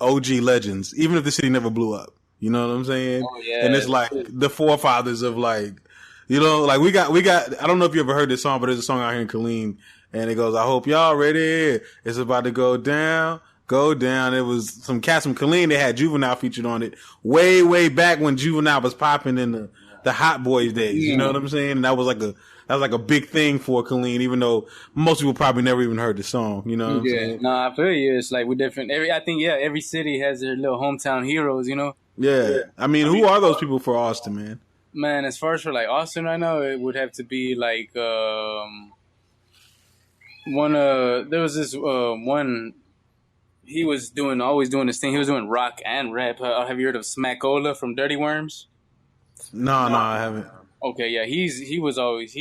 OG legends, even if the city never blew up. You know what I'm saying? Oh, yeah. And it's like the forefathers of like, like we got, I don't know if you ever heard this song, but there's a song out here in Killeen, and it goes, I hope y'all ready. It's about to go down. It was some cats from Killeen. They had Juvenile featured on it way, way back when Juvenile was popping in the Hot Boys days. You know what I'm saying? And that was like a big thing for Killeen, even though most people probably never even heard the song. You know what I'm saying? No, I feel you. It's like we're different. Every city has their little hometown heroes, Yeah. I mean, who are those people for Austin, man? Man, as far as for like Austin right now, it would have to be like there was this one. He was always doing this thing. He was doing rock and rap. Have you heard of Smackola from Dirty Worms? No, I haven't. Okay, yeah, he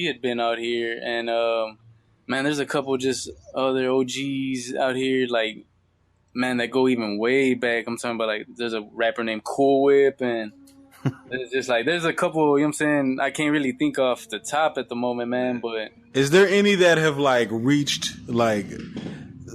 had been out here, and man, there's a couple just other OGs out here, like, man, that go even way back. I'm talking about like there's a rapper named Cool Whip, and there's a couple, you know what I'm saying, I can't really think off the top at the moment, man. But is there any that have like reached like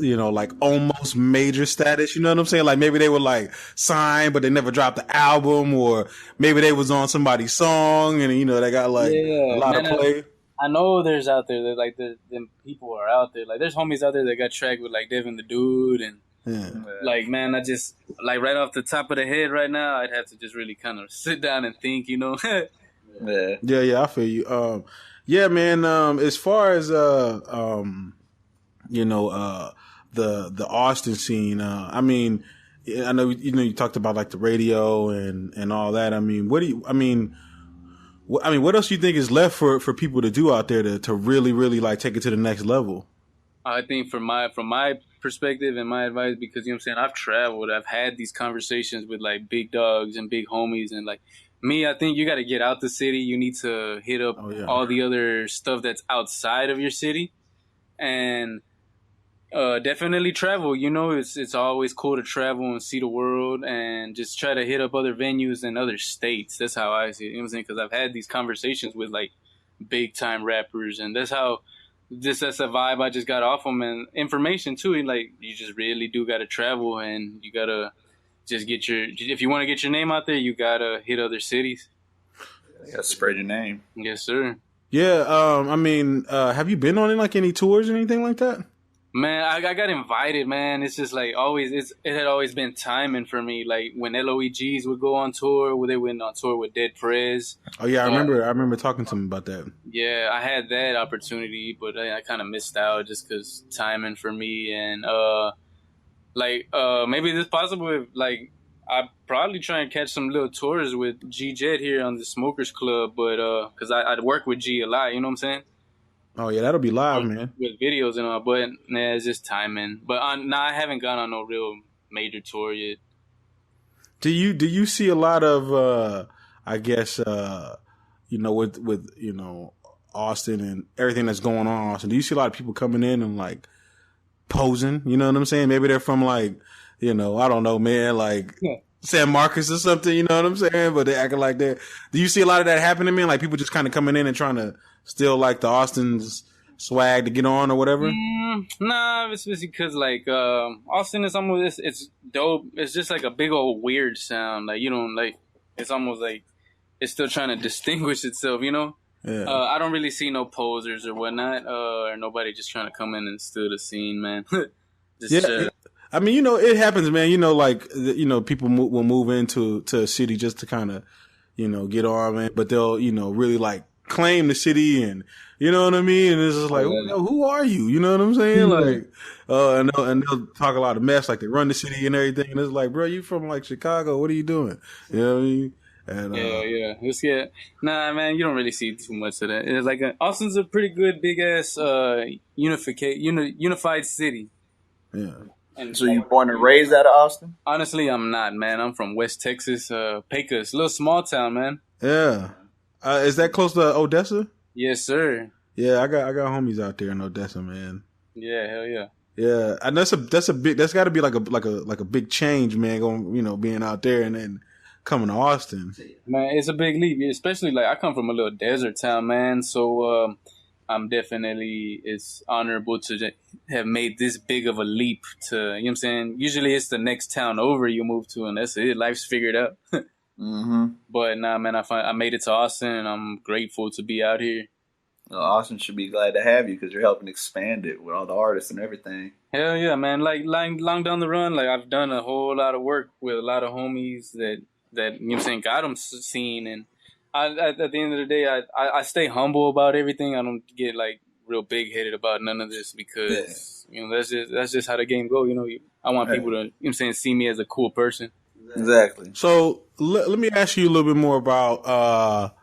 like almost major status? You know what I'm saying? Like maybe they were like signed, but they never dropped the album, or maybe they was on somebody's song and they got like a lot of play. I know there's out there that like them people are out there. Like there's homies out there that got tracked with like Devin the Dude, and like, man, I just like right off the top of the head right now, I'd have to just really kind of sit down and think, Yeah, I feel you. Yeah, man. As far as the Austin scene. I mean, I know you talked about like the radio and all that. I mean, what else do you think is left for people to do out there to really, really like take it to the next level? I think from my perspective and my advice, because you know what I'm saying, I've traveled, I've had these conversations with like big dogs and big homies, and like me, I think you got to get out the city. You need to hit up all the other stuff that's outside of your city, and definitely travel. It's always cool to travel and see the world, and just try to hit up other venues in other states. That's how I see it. You know what I'm saying? Because I've had these conversations with like big time rappers, and that's a vibe I just got off them, and information too. And like, you just really do got to travel, and you got to just if you want to get your name out there, you got to hit other cities. You gotta spread your name. Yes, sir. Yeah. I mean, have you been on like any tours or anything like that? Man, I got invited, man. It's just like always, it had always been timing for me. Like when LOEGs would go on tour, when they went on tour with Dead Prez. Oh yeah, I remember talking to him about that. Yeah, I had that opportunity, but I kind of missed out just because timing for me. And maybe it's possible if like I probably try and catch some little tours with G Jet here on the Smokers Club, but because I work with G a lot, you know what I'm saying? Oh yeah, that'll be live, man. With videos and all, but it's just timing. But I haven't gone on no real major tour yet. Do you see a lot of I guess with Austin and everything that's going on in Austin? Do you see a lot of people coming in and like posing? You know what I'm saying? Maybe they're from like I don't know, man, like San Marcos or something. You know what I'm saying? But they acting like that. Do you see a lot of that happening, man? Like people just kind of coming in and trying to still like the Austin's swag to get on or whatever? Nah, it's just because like Austin is almost it's dope. It's just like a big old weird sound. Like you don't like. It's almost like it's still trying to distinguish itself. Yeah. I don't really see no posers or whatnot, or nobody just trying to come in and steal the scene, man. I mean, it happens, man. People will move into a city just to kind of, get on, man. But they'll, really like claim the city and, you know what I mean? And it's just like, who are you? You know what I'm saying? Like, and they'll talk a lot of mess, like they run the city and everything. And it's like, bro, you from like Chicago? What are you doing? You know what I mean? And, Nah, man, you don't really see too much of that. It's like Austin's a pretty good, big ass, unified city. Yeah. And so you born and raised out of Austin? Honestly, I'm not, man. I'm from West Texas, Pecos, little small town, man. Yeah. Is that close to Odessa? Yes, sir. Yeah, I got homies out there in Odessa, man. Yeah, hell yeah. Yeah, and that's got to be like a big change, man. Going, being out there and then coming to Austin. Man, it's a big leap, especially like I come from a little desert town, man. So I'm definitely it's honorable to have made this big of a leap to. You know what I'm saying? Usually it's the next town over you move to, and that's it. Life's figured out. Mm-hmm. But nah, man, I made it to Austin, and I'm grateful to be out here. Well, Austin should be glad to have you because you're helping expand it with all the artists and everything. Hell yeah, man! Like long down the run, like I've done a whole lot of work with a lot of homies that you know what I'm saying got them seen, and at the end of the day, I stay humble about everything. I don't get like real big headed about none of this because that's just how the game go. I want people to what I'm saying see me as a cool person. Exactly. So let me ask you a little bit more about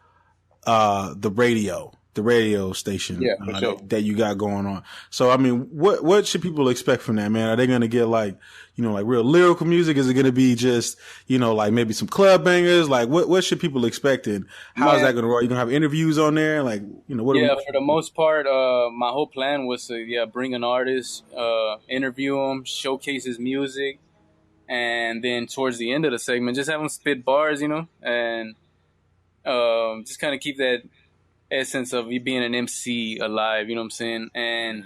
the radio station that you got going on. So, I mean, what should people expect from that, man? Are they going to get like real lyrical music? Is it going to be just, like maybe some club bangers? Like what should people expect? And how is that going to roll? You going to have interviews on there? Like, what? Yeah, for the most part, my whole plan was to, bring an artist, interview him, showcase his music. And then towards the end of the segment, just have him spit bars, and just kind of keep that essence of you being an MC alive, you know what I'm saying? And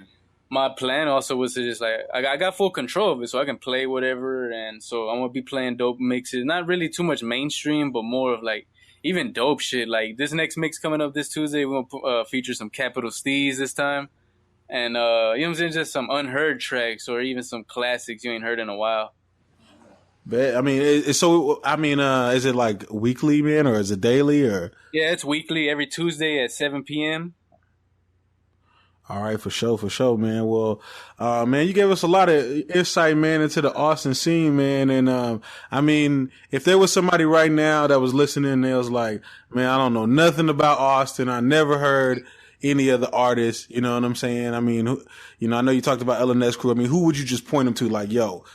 my plan also was to just like I got full control of it, so I can play whatever. And so I'm gonna be playing dope mixes, not really too much mainstream, but more of like even dope shit. Like this next mix coming up this Tuesday, we're gonna feature some Capital Steez this time, and you know what I'm saying, just some unheard tracks or even some classics you ain't heard in a while. I mean, is it like weekly, man, or is it daily, or? Yeah, it's weekly, every Tuesday at 7 p.m. All right, for sure, man. Well, man, you gave us a lot of insight, man, into the Austin scene, man. And, I mean, if there was somebody right now that was listening and they was like, man, I don't know nothing about Austin. I never heard any of the artists, you know what I'm saying? I mean, I know you talked about LNS Crew. I mean, who would you just point them to like, yo,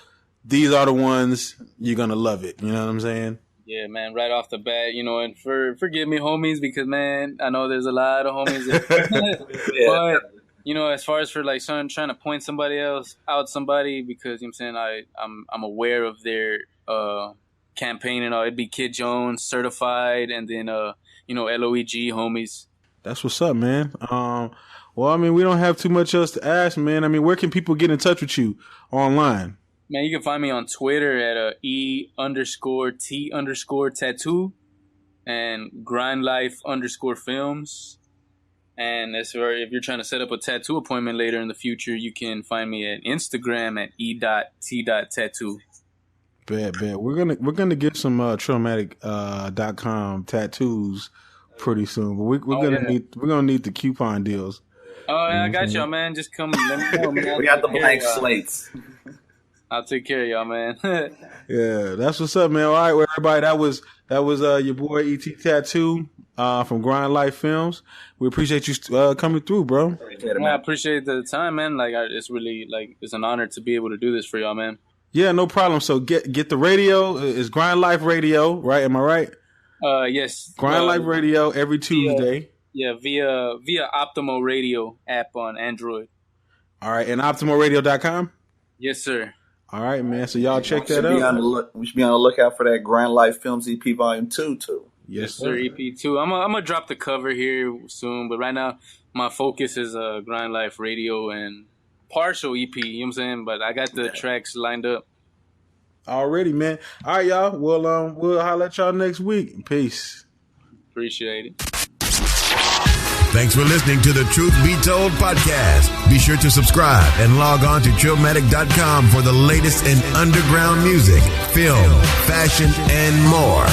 these are the ones, you're going to love it. You know what I'm saying? Yeah, man, right off the bat, and forgive me, homies, because, man, I know there's a lot of homies. But, as far as for, like, trying to point somebody else out somebody, because, you know what I'm saying, I'm aware of their campaign and all. It'd be Kid Jones, Certified, and then, LOEG homies. That's what's up, man. Well, I mean, we don't have too much else to ask, man. I mean, where can people get in touch with you online? Man, you can find me on Twitter at E_T_tattoo. and grindlife_films. And as for if you're trying to set up a tattoo appointment later in the future, you can find me at Instagram at e.t.tattoo. Bet. We're gonna get some Trillmatic.com tattoos pretty soon, but we're gonna need the coupon deals. Oh, yeah, I got y'all, man. Just come. Let me know, man. We got the blank slates. I'll take care of y'all, man. Yeah, that's what's up, man. All right, well, everybody, that was your boy E.T. Tattoo from Grind Life Films. We appreciate you coming through, bro. I appreciate the time, man. Like, it's really it's an honor to be able to do this for y'all, man. Yeah, no problem. So get the radio. It's Grind Life Radio, right? Am I right? Yes. Grind Life Radio every Tuesday. Via Optimo Radio app on Android. All right, and OptimoRadio.com? Yes, sir. All right, man. So y'all check that out. We should be on the lookout for that Grind Life Films EP Volume 2, too. Yes, sir. EP 2. I'm gonna drop the cover here soon, but right now my focus is Grind Life Radio and partial EP, you know what I'm saying? But I got the tracks lined up. Already, man. All right, y'all. We'll holler at y'all next week. Peace. Appreciate it. Thanks for listening to the Truth Be Told podcast. Be sure to subscribe and log on to Trillmatic.com for the latest in underground music, film, fashion, and more.